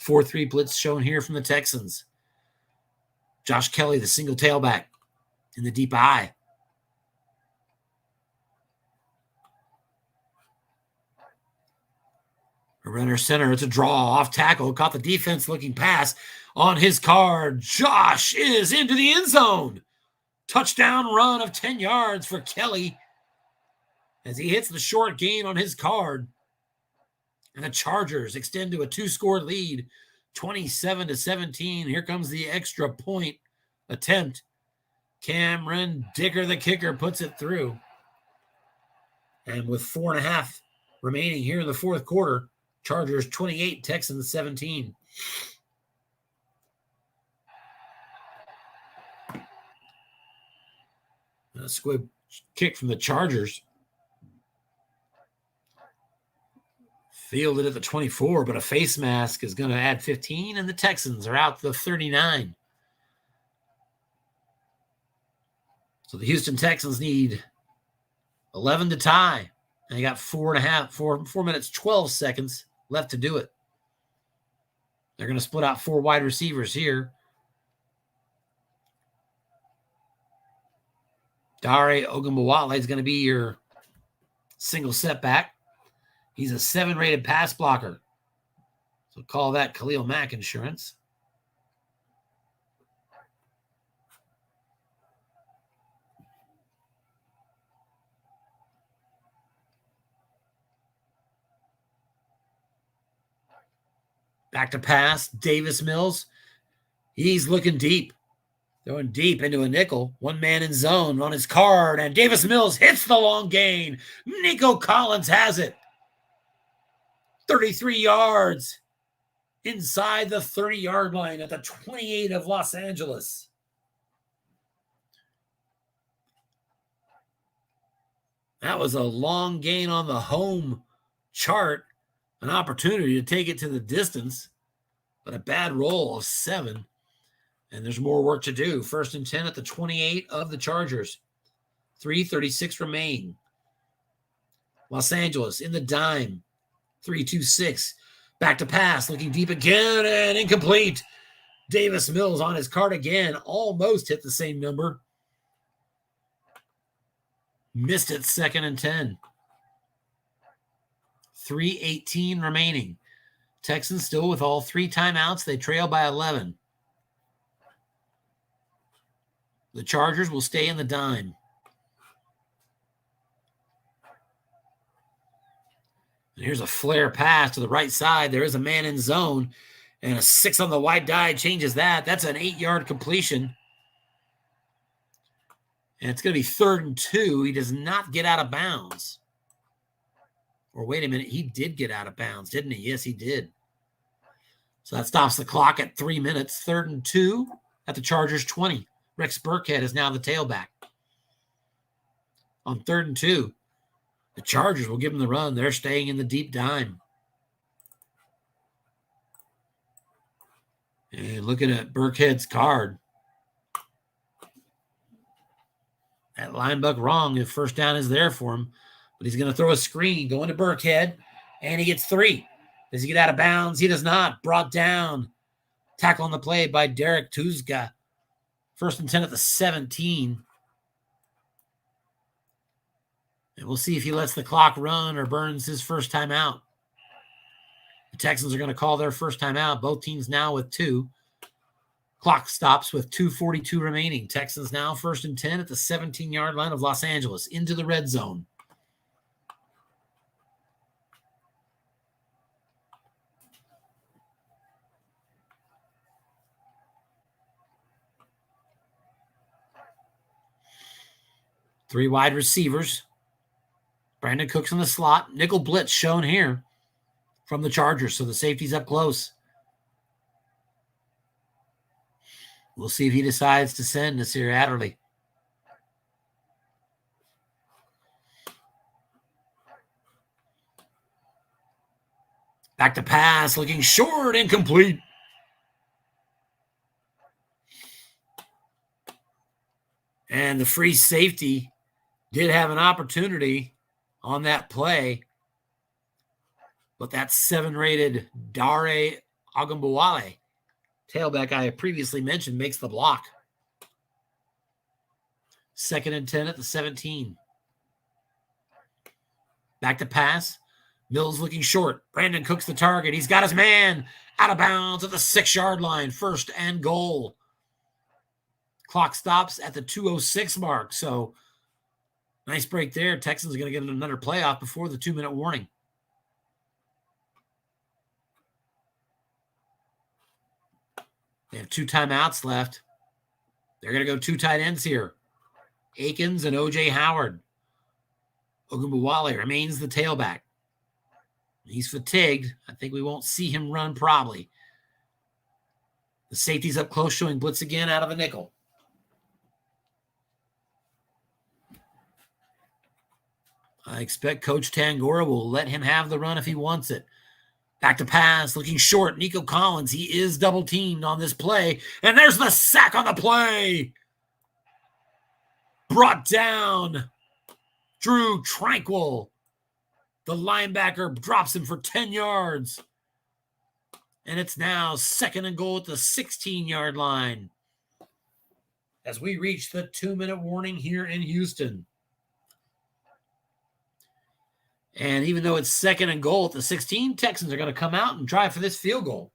[SPEAKER 1] 4-3 blitz shown here from the Texans. Josh Kelly, the single tailback in the deep eye. Runner center. It's a draw off tackle. Caught the defense looking pass on his card. Josh is into the end zone. Touchdown run of 10 yards for Kelly as he hits the short gain on his card. And the Chargers extend to a 2-score lead, 27-17. Here comes the extra point attempt. Cameron Dicker, the kicker, puts it through. And with 4.5 remaining here in the 4th quarter, Chargers 28, Texans 17. A squib kick from the Chargers. Fielded at the 24, but a face mask is going to add 15, and the Texans are out to the 39. So the Houston Texans need 11 to tie. And you got 4 minutes, 12 seconds left to do it. They're going to split out 4 wide receivers here. Dare Ogunbowale is going to be your single setback. He's a 7 rated pass blocker. So call that Khalil Mack insurance. Back to pass. Davis Mills. He's looking deep. Throwing deep into a nickel. One man in zone on his card. And Davis Mills hits the long gain. Nico Collins has it. 33 yards. Inside the 30-yard line at the 28 of Los Angeles. That was a long gain on the home chart. An opportunity to take it to the distance, but a bad roll of 7. And there's more work to do. 1st and 10 at the 28 of the Chargers. 3:36 remain. Los Angeles in the dime. 3-2-6. Back to pass. Looking deep again and incomplete. Davis Mills on his card again. Almost hit the same number. Missed it. 2nd and 10. 3:18 remaining. Texans still with all 3 timeouts. They trail by 11. The Chargers will stay in the dime. And here's a flare pass to the right side. There is a man in zone. And a 6 on the wide die changes that. That's an 8-yard completion. And it's going to be 3rd and 2. He does not get out of bounds. Or wait a minute, he did get out of bounds, didn't he? Yes, he did. So that stops the clock at 3 minutes. 3rd and 2 at the Chargers 20. Rex Burkhead is now the tailback. On 3rd and 2, the Chargers will give him the run. They're staying in the deep dime. And looking at Burkhead's card. That linebacker wrong if 1st down is there for him. But he's going to throw a screen going to Burkhead, and he gets 3. Does he get out of bounds? He does not. Brought down. Tackle on the play by Derek Tuzga. 1st and 10 at the 17. And we'll see if he lets the clock run or burns his first time out. The Texans are going to call their first time out. Both teams now with 2. Clock stops with 2:42 remaining. Texans now 1st and 10 at the 17-yard line of Los Angeles into the red zone. Three wide receivers. Brandon Cooks in the slot. Nickel blitz shown here from the Chargers. So the safety's up close. We'll see if he decides to send Nasir Adderley. Back to pass. Looking short. Incomplete. And the free safety did have an opportunity on that play. But that 7-rated Dare Ogunbowale, tailback I previously mentioned, makes the block. 2nd and 10 at the 17. Back to pass. Mills looking short. Brandon Cooks the target. He's got his man out of bounds at the 6-yard line. 1st and goal. Clock stops at the 2:06 mark. So nice break there. Texans are going to get another playoff before the 2-minute warning. They have 2 timeouts left. They're going to go 2 tight ends here. Akins and O.J. Howard. Ogunbowale remains the tailback. He's fatigued. I think we won't see him run probably. The safety's up close, showing blitz again out of the nickel. I expect Coach Tangora will let him have the run if he wants it. Back to pass, looking short. Nico Collins, he is double-teamed on this play. And there's the sack on the play. Brought down Drew Tranquil, the linebacker, drops him for 10 yards. And it's now 2nd and goal at the 16-yard line as we reach the 2-minute warning here in Houston. And even though it's 2nd and goal at the 16, Texans are going to come out and try for this field goal.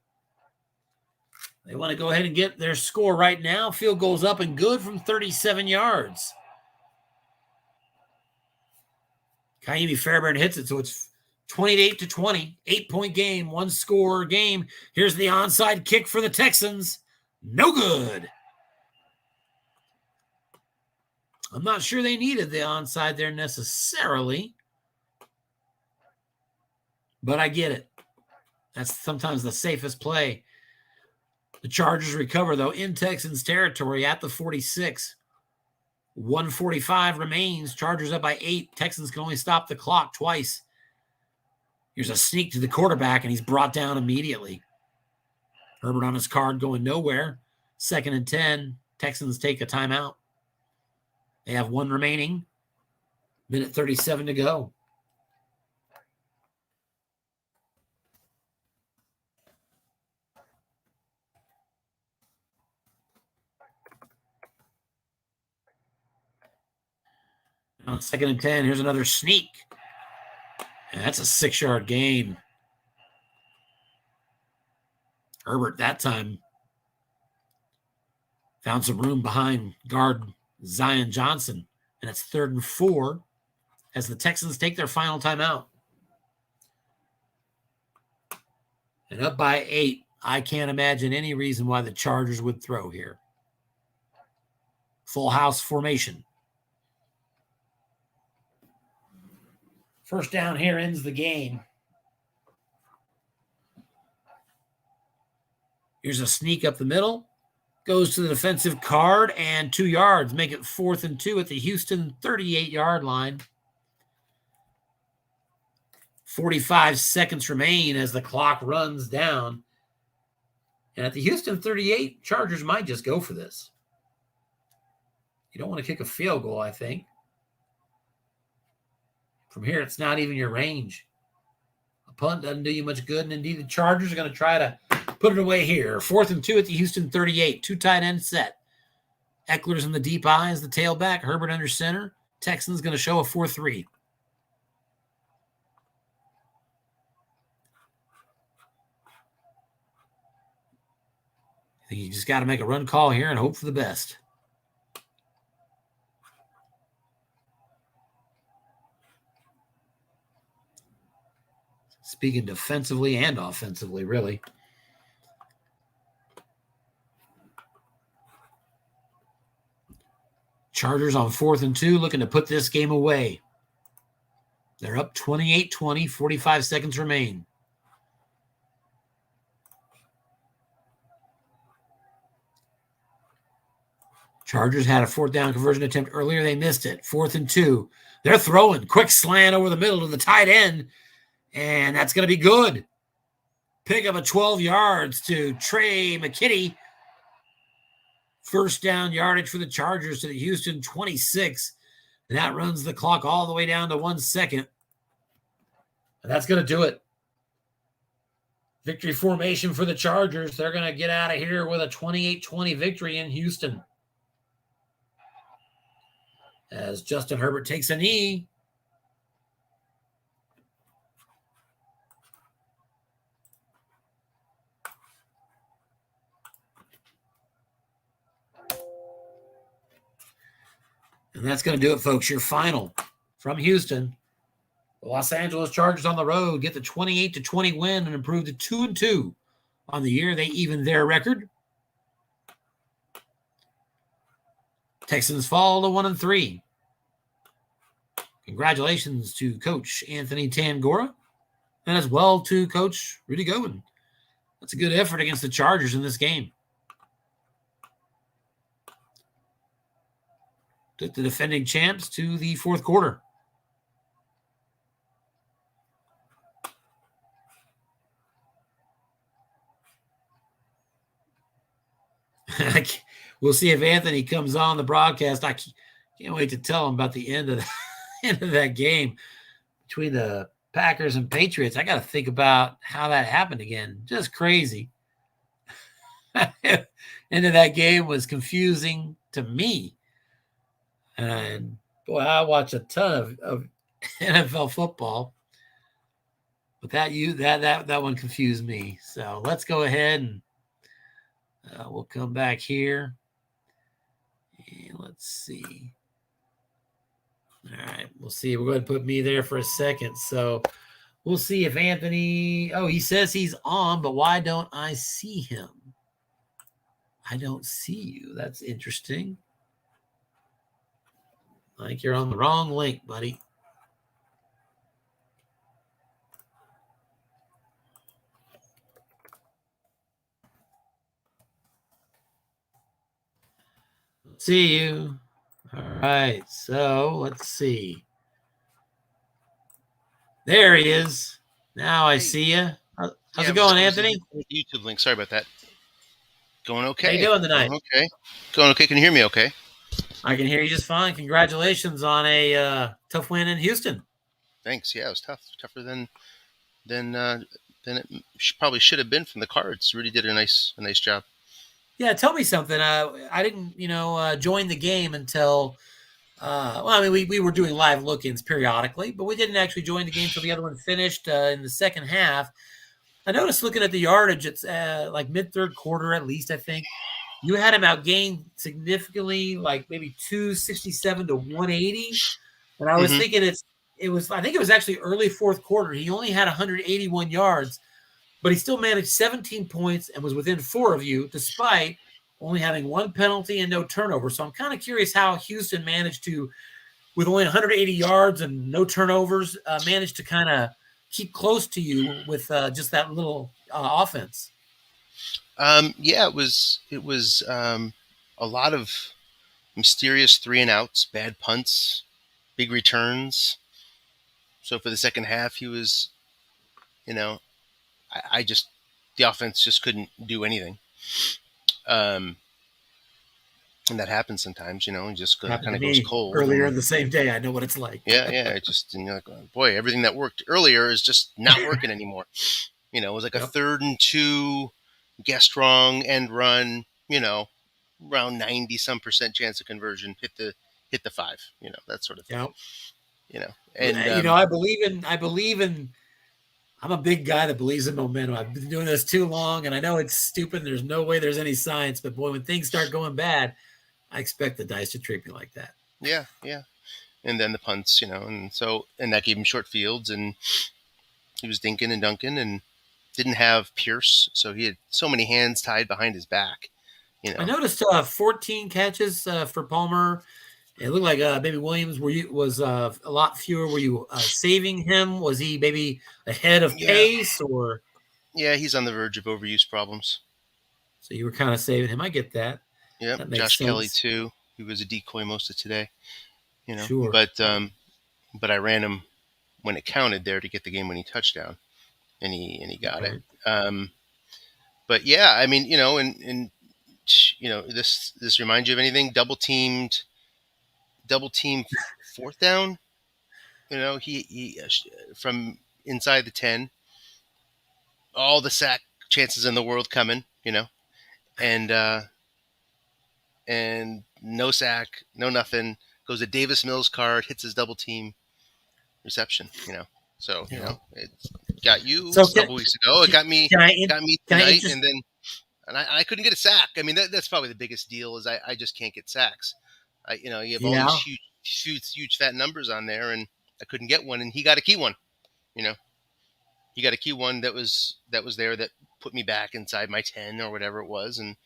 [SPEAKER 1] They want to go ahead and get their score right now. Field goal's up and good from 37 yards. Kaimi Fairbairn hits it, so it's 28-20, 8-point game, 1-score game. Here's the onside kick for the Texans. No good. I'm not sure they needed the onside there necessarily, but I get it. That's sometimes the safest play. The Chargers recover, though, in Texans territory at the 46. 1:45 remains. Chargers up by 8. Texans can only stop the clock twice. Here's a sneak to the quarterback, and he's brought down immediately. Herbert on his card going nowhere. 2nd and 10. Texans take a timeout. They have 1 remaining. 1:37 to go. On 2nd and 10, here's another sneak. And that's a 6-yard gain. Herbert that time found some room behind guard Zion Johnson. And it's 3rd and 4 as the Texans take their final timeout. And up by 8. I can't imagine any reason why the Chargers would throw here. Full house formation. First down here ends the game. Here's a sneak up the middle. Goes to the defensive card and 2 yards. Make it 4th and 2 at the Houston 38-yard line. 45 seconds remain as the clock runs down. And at the Houston 38, Chargers might just go for this. You don't want to kick a field goal, I think. From here, it's not even your range. A punt doesn't do you much good, and indeed the Chargers are going to try to put it away here. 4th and 2 at the Houston 38. 2 tight end set. Eckler's in the deep eye as the tailback. Herbert under center. Texans going to show a 4-3. I think you just got to make a run call here and hope for the best. Speaking defensively and offensively, really. Chargers on 4th and 2, looking to put this game away. They're up 28-20, 45 seconds remain. Chargers had a 4th down conversion attempt earlier. They missed it. 4th and 2. They're throwing. Quick slant over the middle to the tight end. And that's going to be good. Pick up a 12 yards to Trey McKitty. First down yardage for the Chargers to the Houston 26. And that runs the clock all the way down to 1 second. And that's going to do it. Victory formation for the Chargers. They're going to get out of here with a 28-20 victory in Houston. As Justin Herbert takes a knee. And that's going to do it, folks. Your final from Houston. The Los Angeles Chargers on the road get the 28-20 win and improve to 2-2 on the year. They even their record. Texans fall to 1-3. Congratulations to Coach Anthony Tangora and as well to Coach Rudy Godwin. That's a good effort against the Chargers in this game. Took the defending champs to the 4th quarter. We'll see if Anthony comes on the broadcast. I can't wait to tell him about the end of end of that game between the Packers and Patriots, I got to think about how that happened again. Just crazy. End of that game was confusing to me. And boy, I watch a ton of NFL football. But that one confused me. So let's go ahead and we'll come back here. And let's see. All right, we'll see. We're going to put me there for a second. So we'll see if Anthony. Oh, he says he's on, but why don't I see him? I don't see you. That's interesting. Like you're on the wrong link, buddy. See you. All right. So let's see. There he is. Now I see you. How's it going, Anthony?
[SPEAKER 3] YouTube link. Sorry about that. Going okay.
[SPEAKER 1] How you doing tonight?
[SPEAKER 3] Going okay. Can you hear me okay?
[SPEAKER 1] I can hear you just fine. Congratulations on a tough win in Houston.
[SPEAKER 3] Thanks. Yeah, it was tough. Tougher than it probably should have been from the Cards. Rudy did a nice job.
[SPEAKER 1] Yeah, tell me something. I didn't, join the game until. We were doing live look-ins periodically, but we didn't actually join the game until the other one finished in the second half. I noticed looking at the yardage, it's like mid-third quarter at least, I think. You had him outgained significantly, like maybe 267 to 180. And I was thinking I think it was actually early fourth quarter. He only had 181 yards, but he still managed 17 points and was within 4 of you, despite only having 1 penalty and no turnover. So I'm kind of curious how Houston managed to, with only 180 yards and no turnovers, managed to kind of keep close to you with just that little offense.
[SPEAKER 3] Yeah, it was a lot of mysterious 3-and-outs, bad punts, big returns. So for the second half, he was, the offense just couldn't do anything. And that happens sometimes, it just kind of goes cold.
[SPEAKER 1] Earlier the same day, I know what it's like.
[SPEAKER 3] Yeah, it just, boy, everything that worked earlier is just not working anymore. It was like a 3rd and 2, guessed wrong, end run, around 90% chance of conversion, hit the 5, that sort of thing.
[SPEAKER 1] Yep.
[SPEAKER 3] And
[SPEAKER 1] I believe in. I'm a big guy that believes in momentum. I've been doing this too long, and I know it's stupid. There's no way there's any science, but boy, when things start going bad, I expect the dice to treat me like that.
[SPEAKER 3] Yeah. And then the punts, and that gave him short fields, and he was dinking and dunking, and didn't have Pierce, so he had so many hands tied behind his back.
[SPEAKER 1] I noticed 14 catches for Palmer. It looked like maybe Williams was a lot fewer. Were you saving him? Was he maybe ahead of pace or?
[SPEAKER 3] Yeah, he's on the verge of overuse problems.
[SPEAKER 1] So you were kind of saving him. I get that.
[SPEAKER 3] Yeah, Josh
[SPEAKER 1] sense.
[SPEAKER 3] Kelly too. He was a decoy most of today.
[SPEAKER 1] Sure.
[SPEAKER 3] But I ran him when it counted there to get the game-winning touchdown, and he got it. But yeah, I mean, and this reminds you of anything? Double team fourth down. He from inside the 10, all the sack chances in the world coming. And no sack, no nothing. Goes to Davis Mills' card, hits his double team reception. So it got you a couple weeks ago. It got me tonight, and I couldn't get a sack. I mean, that's probably the biggest deal is I just can't get sacks. You have all these huge fat numbers on there, and I couldn't get one. And he got a key one. He got a key one that was there that put me back inside my 10 or whatever it was, and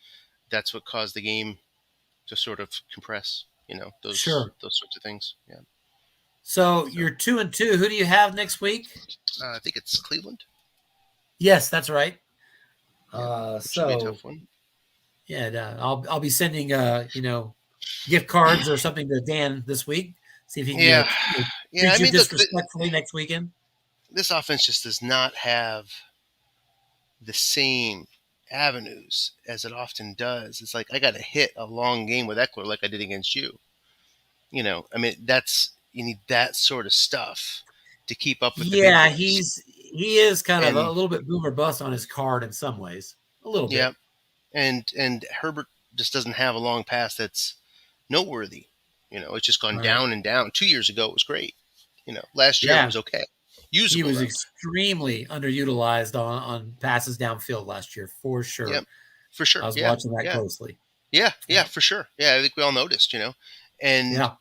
[SPEAKER 3] that's what caused the game to sort of compress. Those sorts of things. Yeah.
[SPEAKER 1] So you're 2-2. Who do you have next week?
[SPEAKER 3] I think it's Cleveland.
[SPEAKER 1] Yes, that's right.
[SPEAKER 3] Should be a tough one.
[SPEAKER 1] Yeah, I'll be sending gift cards or something to Dan this week. See if he can treat you disrespectfully next weekend.
[SPEAKER 3] This offense just does not have the same avenues as it often does. It's like I got to hit a long game with Eckler like I did against you. I mean, that's that sort of stuff to keep up with the big
[SPEAKER 1] Yeah,
[SPEAKER 3] boys.
[SPEAKER 1] he is kind of a
[SPEAKER 3] And
[SPEAKER 1] little bit boomer bust on his card in some ways. A little
[SPEAKER 3] yeah,
[SPEAKER 1] bit.
[SPEAKER 3] and Herbert just doesn't have a long pass that's noteworthy. It's just gone
[SPEAKER 1] Right.
[SPEAKER 3] down and down. 2 years ago it was great. Last year it
[SPEAKER 1] Yeah.
[SPEAKER 3] was okay.
[SPEAKER 1] He
[SPEAKER 3] Usable
[SPEAKER 1] was
[SPEAKER 3] though.
[SPEAKER 1] extremely underutilized on passes downfield last year, for sure.
[SPEAKER 3] Yeah, for sure.
[SPEAKER 1] I was
[SPEAKER 3] Yeah,
[SPEAKER 1] watching that
[SPEAKER 3] yeah,
[SPEAKER 1] closely.
[SPEAKER 3] yeah, for sure. Yeah, I think we all noticed. And
[SPEAKER 1] Yeah.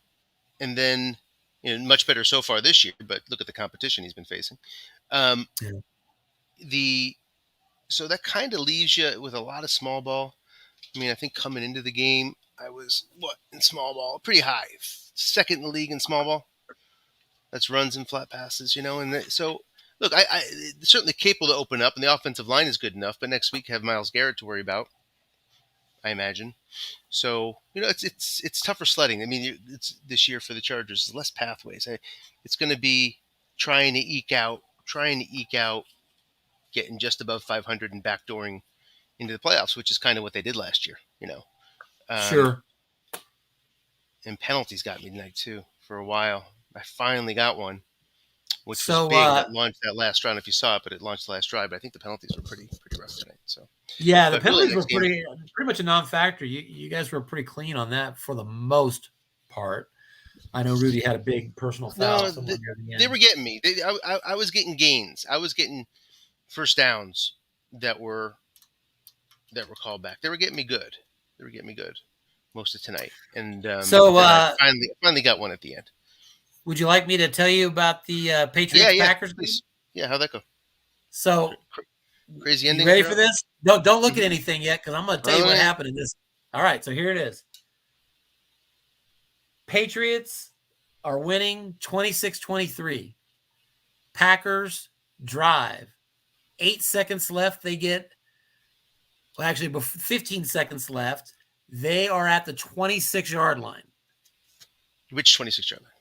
[SPEAKER 3] and then much better so far this year. But look at the competition he's been facing. Um,
[SPEAKER 1] Yeah.
[SPEAKER 3] So that kind of leaves you with a lot of small ball. I mean, I think coming into the game, I was in small ball, pretty high, second in the league in small ball. That's runs and flat passes, and so look, I certainly capable to open up, and the offensive line is good enough. But next week have Myles Garrett to worry about, I imagine. So it's tougher sledding. I mean, it's this year for the Chargers, there's less pathways. It's going to be trying to eke out, getting just above 500 and backdooring into the playoffs, which is kind of what they did last year.
[SPEAKER 1] Sure.
[SPEAKER 3] And penalties got me tonight too for a while. I finally got one, which was
[SPEAKER 1] So
[SPEAKER 3] big. That launched that last drive. If you saw it, but it launched the last drive. But I think the penalties were pretty rough tonight. So
[SPEAKER 1] yeah, the
[SPEAKER 3] but really,
[SPEAKER 1] penalties were pretty much a non-factor. You guys were pretty clean on that for the most part. I know Rudy had a big personal foul.
[SPEAKER 3] No, they were getting me. I was getting gains. I was getting first downs that were called back. They were getting me good. Most of tonight. And
[SPEAKER 1] so
[SPEAKER 3] I finally got one at the end.
[SPEAKER 1] Would you like me to tell you about the Patriots Packers game?
[SPEAKER 3] Yeah, how'd that go?
[SPEAKER 1] So
[SPEAKER 3] crazy ending.
[SPEAKER 1] You ready for this? Don't look at anything yet, because I'm going to tell you what happened in this. All right, so here it is. Patriots are winning 26-23. Packers drive. 8 seconds left. They get, 15 seconds left. They are at the 26-yard line.
[SPEAKER 3] Which 26-yard line?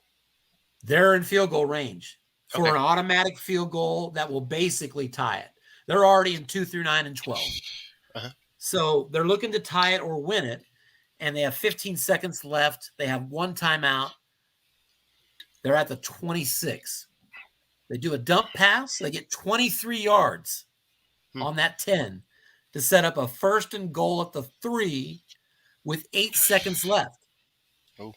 [SPEAKER 1] They're in field goal range for an automatic field goal that will basically tie it. They're already in 2 through 9 and 12.
[SPEAKER 3] Uh-huh.
[SPEAKER 1] So they're looking to tie it or win it, and they have 15 seconds left. They have one timeout. They're at the 26. They do a dump pass. They get 23 yards on that 10 to set up a first and goal at the 3 with 8 seconds left.
[SPEAKER 3] Oh.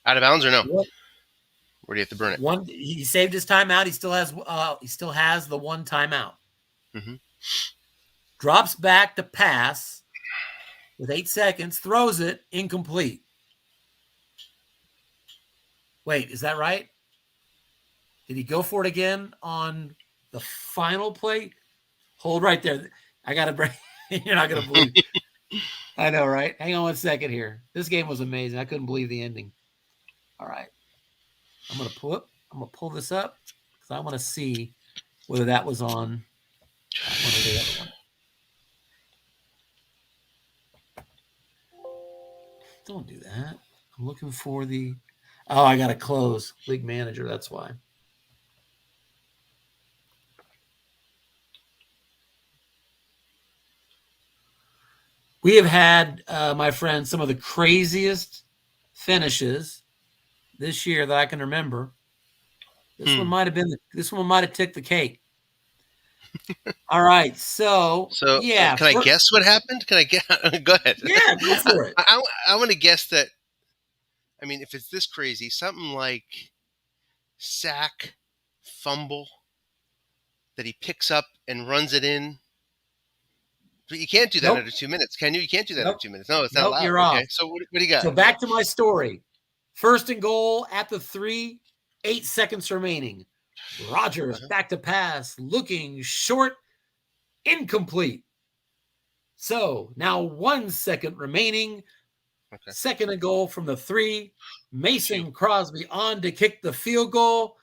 [SPEAKER 3] Out of bounds or no?
[SPEAKER 1] What?
[SPEAKER 3] Or do you have to burn it?
[SPEAKER 1] He saved his timeout. He still has the one timeout.
[SPEAKER 3] Mm-hmm.
[SPEAKER 1] Drops back to pass with 8 seconds, throws it, incomplete. Wait, is that right? Did he go for it again on the final play? Hold right there. I got to break. You're not going to believe. I know, right? Hang on 1 second here. This game was amazing. I couldn't believe the ending. All right. I'm going to pull this up because I want to see whether that was on one or the other one. Don't do that. I'm looking for the... Oh, I got to close League Manager. That's why. We have had, my friend, some of the craziest finishes this year that I can remember. This one might have ticked the cake. All right, so yeah.
[SPEAKER 3] Can I guess what happened? Can I guess? Go ahead.
[SPEAKER 1] Yeah, go for it.
[SPEAKER 3] I want to guess that. I mean, if it's this crazy, something like sack, fumble that he picks up and runs it in. But you can't do that under 2 minutes, can you? You can't do that under 2 minutes. No, it's not allowed.
[SPEAKER 1] You're off.
[SPEAKER 3] So what do you got?
[SPEAKER 1] So back to my story. First and goal at the 3, 8 seconds remaining. Rodgers back to pass, looking short, incomplete. So now 1 second remaining. Okay. Second and goal from the 3. Mason Crosby on to kick the field goal.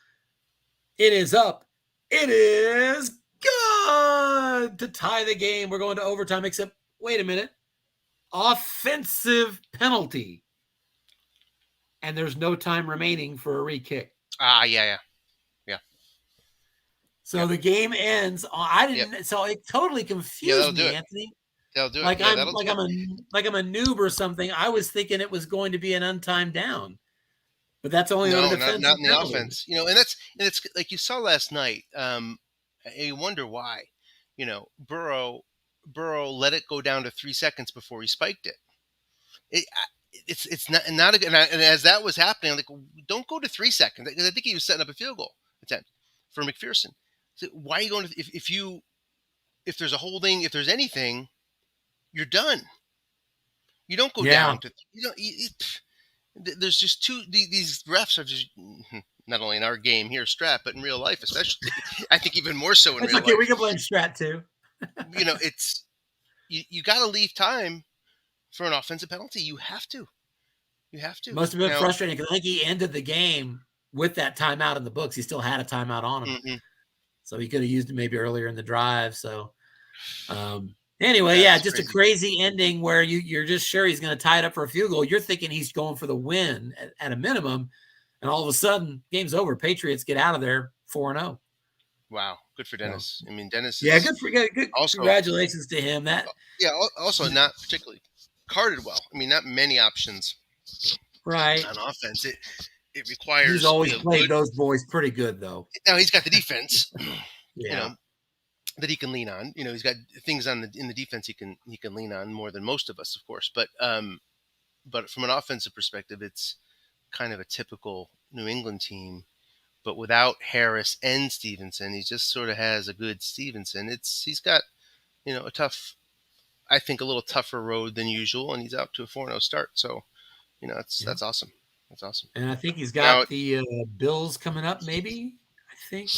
[SPEAKER 1] It is up. It is good to tie the game. We're going to overtime, except, wait a minute. Offensive penalty. And there's no time remaining for a re-kick.
[SPEAKER 3] Yeah.
[SPEAKER 1] So the game ends. So it totally confused me, Anthony.
[SPEAKER 3] They'll do it.
[SPEAKER 1] I'm a noob or something. I was thinking it was going to be an untimed down. But that's only on
[SPEAKER 3] No,
[SPEAKER 1] the
[SPEAKER 3] not
[SPEAKER 1] defensive
[SPEAKER 3] in the
[SPEAKER 1] penalty.
[SPEAKER 3] offense. And it's like you saw last night. I wonder why. Burrow let it go down to 3 seconds before he spiked it. It's not a good. And as that was happening, I'm like, don't go to 3 seconds, because I think he was setting up a field goal attempt for McPherson. So why are you going to if there's a holding, if there's anything, you're done. You don't go down to there's just these refs are just not only in our game here, Strat, but in real life, especially. I think even more so in
[SPEAKER 1] That's
[SPEAKER 3] real
[SPEAKER 1] okay.
[SPEAKER 3] life.
[SPEAKER 1] We can blame Strat too.
[SPEAKER 3] It's you got to leave time for an offensive penalty. You have to.
[SPEAKER 1] Must have been
[SPEAKER 3] Now,
[SPEAKER 1] frustrating because I think he ended the game with that timeout in the books. He still had a timeout on him, so he could have used it maybe earlier in the drive. So, anyway, just crazy. A crazy ending where you're just sure he's going to tie it up for a field goal. You're thinking he's going for the win at a minimum, and all of a sudden, game's over. Patriots get out of there 4-0.
[SPEAKER 3] Wow, good for Dennis. I mean, Dennis.
[SPEAKER 1] Good. Also, congratulations to him.
[SPEAKER 3] Also not particularly carded well. I mean, not many options.
[SPEAKER 1] Right
[SPEAKER 3] on offense. It requires.
[SPEAKER 1] He's always played those boys pretty good, though.
[SPEAKER 3] Now he's got the defense. That he can lean on. He's got things in the defense he can lean on more than most of us, of course. But from an offensive perspective, it's kind of a typical New England team. But without Harris and Stevenson, he just sort of has a good Stevenson. He's got a tough, I think a little tougher road than usual, and he's out to a 4-0 start. So that's awesome. That's awesome.
[SPEAKER 1] And I think he's got the Bills coming up. Maybe I think.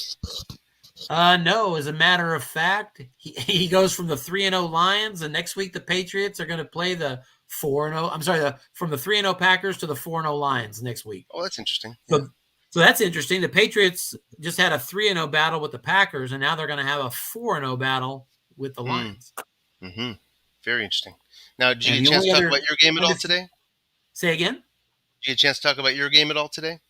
[SPEAKER 1] No, as a matter of fact, he goes from the 3-0 Lions, and next week the Patriots are going to play the 4-0. I'm sorry, from the 3-0 Packers to the 4-0 Lions next week.
[SPEAKER 3] Oh, that's interesting.
[SPEAKER 1] So that's interesting. The Patriots just had a 3-0 battle with the Packers, and now they're going to have a 4-0 battle with the Lions.
[SPEAKER 3] Mm-hmm. Very interesting. Now, did you get a chance to talk about your game at all today?
[SPEAKER 1] Say again?
[SPEAKER 3] Did you get a chance to talk about your game at all today?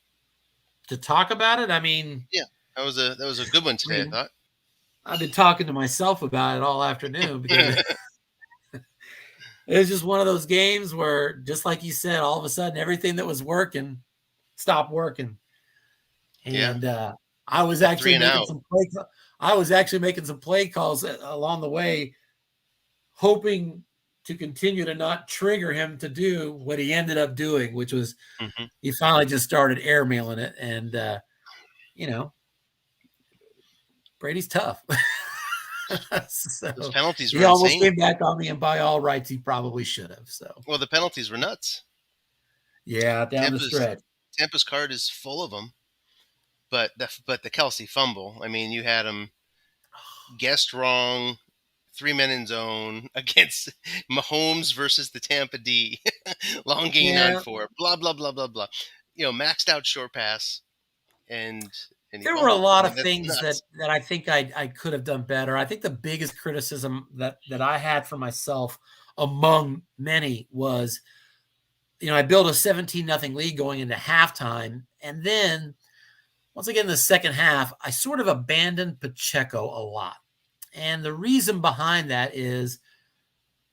[SPEAKER 1] To talk about it? I mean...
[SPEAKER 3] Yeah. That was a good one today, I thought.
[SPEAKER 1] I've been talking to myself about it all afternoon because it was just one of those games where, just like you said, all of a sudden everything that was working stopped working. And I was actually making some play calls along the way, hoping to continue to not trigger him to do what he ended up doing, which was he finally just started airmailing it. And, Brady's tough. So
[SPEAKER 3] those penalties were
[SPEAKER 1] he almost
[SPEAKER 3] insane.
[SPEAKER 1] came back on me, and by all rights, he probably should have. So,
[SPEAKER 3] well, the penalties were nuts.
[SPEAKER 1] Yeah, the stretch.
[SPEAKER 3] Tampa's card is full of them, but the Kelsey fumble. I mean, you had him guessed wrong, 3 men in zone against Mahomes versus the Tampa D, long gain on 4, blah blah blah blah blah. Maxed out short pass, and
[SPEAKER 1] there were a lot of things that I think I could have done better. I think the biggest criticism that I had for myself among many was, I built a 17-0 lead going into halftime. And then once again, in the second half, I sort of abandoned Pacheco a lot. And the reason behind that is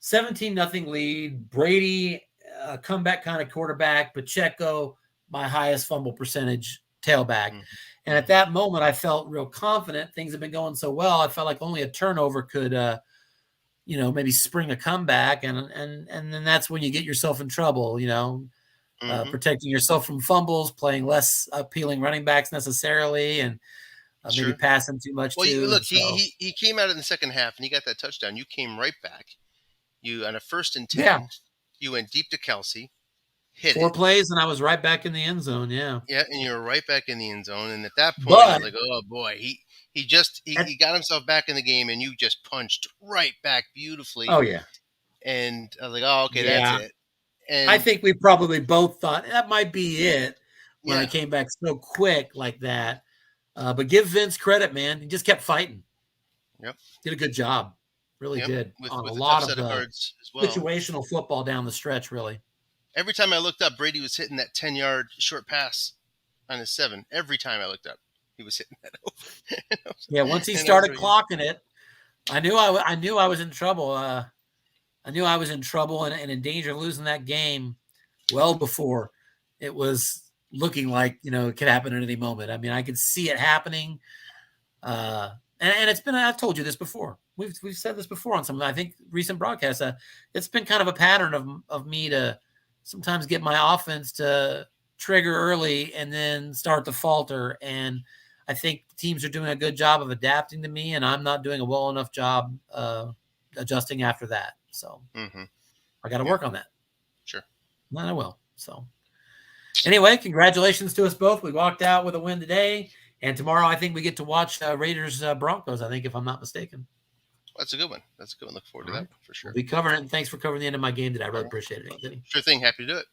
[SPEAKER 1] 17-0 lead, Brady, comeback kind of quarterback, Pacheco, my highest fumble percentage tailback. And at that moment, I felt real confident. Things have been going so well. I felt like only a turnover could, maybe spring a comeback. And then that's when you get yourself in trouble, protecting yourself from fumbles, playing less appealing running backs necessarily, and maybe passing too much.
[SPEAKER 3] Well, he came out in the second half and he got that touchdown. You came right back. You on a 1st and 10, you went deep to Kelsey. Hit
[SPEAKER 1] 4 plays, and I was right back in the end zone. Yeah,
[SPEAKER 3] and you were right back in the end zone. And at that point, I was like, "Oh boy, he got himself back in the game, and you just punched right back beautifully."
[SPEAKER 1] Oh yeah,
[SPEAKER 3] and I was like, "Oh, okay, that's it." And
[SPEAKER 1] I think we probably both thought that might be it when I came back so quick like that. But give Vince credit, man; he just kept fighting.
[SPEAKER 3] Yep,
[SPEAKER 1] did a good job. Really did
[SPEAKER 3] with
[SPEAKER 1] on a
[SPEAKER 3] a
[SPEAKER 1] lot
[SPEAKER 3] of cards as well.
[SPEAKER 1] Situational football down the stretch, really.
[SPEAKER 3] Every time I looked up, Brady was hitting that 10-yard short pass on his 7. Every time I looked up, he was hitting that over.
[SPEAKER 1] Once he started clocking it, I knew I was in trouble. I knew I was in trouble and in danger of losing that game well before it was looking like, it could happen at any moment. I mean, I could see it happening. And it's been, I've told you this before. We've said this before on some, I think, recent broadcasts. It's been kind of a pattern of me to sometimes get my offense to trigger early and then start to falter. And I think teams are doing a good job of adapting to me, and I'm not doing a well enough job adjusting after that. So I got to work on that.
[SPEAKER 3] Sure.
[SPEAKER 1] And I will. So anyway, congratulations to us both. We walked out with a win today. And tomorrow, I think we get to watch Raiders Broncos, I think, if I'm not mistaken.
[SPEAKER 3] That's a good one. Look forward to that for sure.
[SPEAKER 1] We'll be covering it. And thanks for covering the end of my game today. I really appreciate it, Anthony.
[SPEAKER 3] Sure thing. Happy to do it.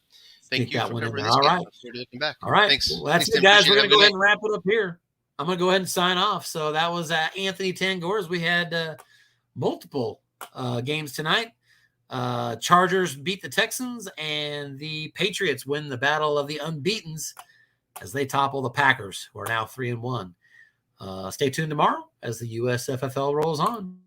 [SPEAKER 3] Thank you for covering this
[SPEAKER 1] game.
[SPEAKER 3] All right. Look forward to looking back.
[SPEAKER 1] All right.
[SPEAKER 3] Thanks.
[SPEAKER 1] Well, that's it, guys. We're going to go ahead and wrap it up here. I'm going to go ahead and sign off. So that was Anthony Tangors. We had multiple games tonight. Chargers beat the Texans, and the Patriots win the battle of the unbeatens as they topple the Packers, who are now 3-1. Stay tuned tomorrow as the USFFL rolls on.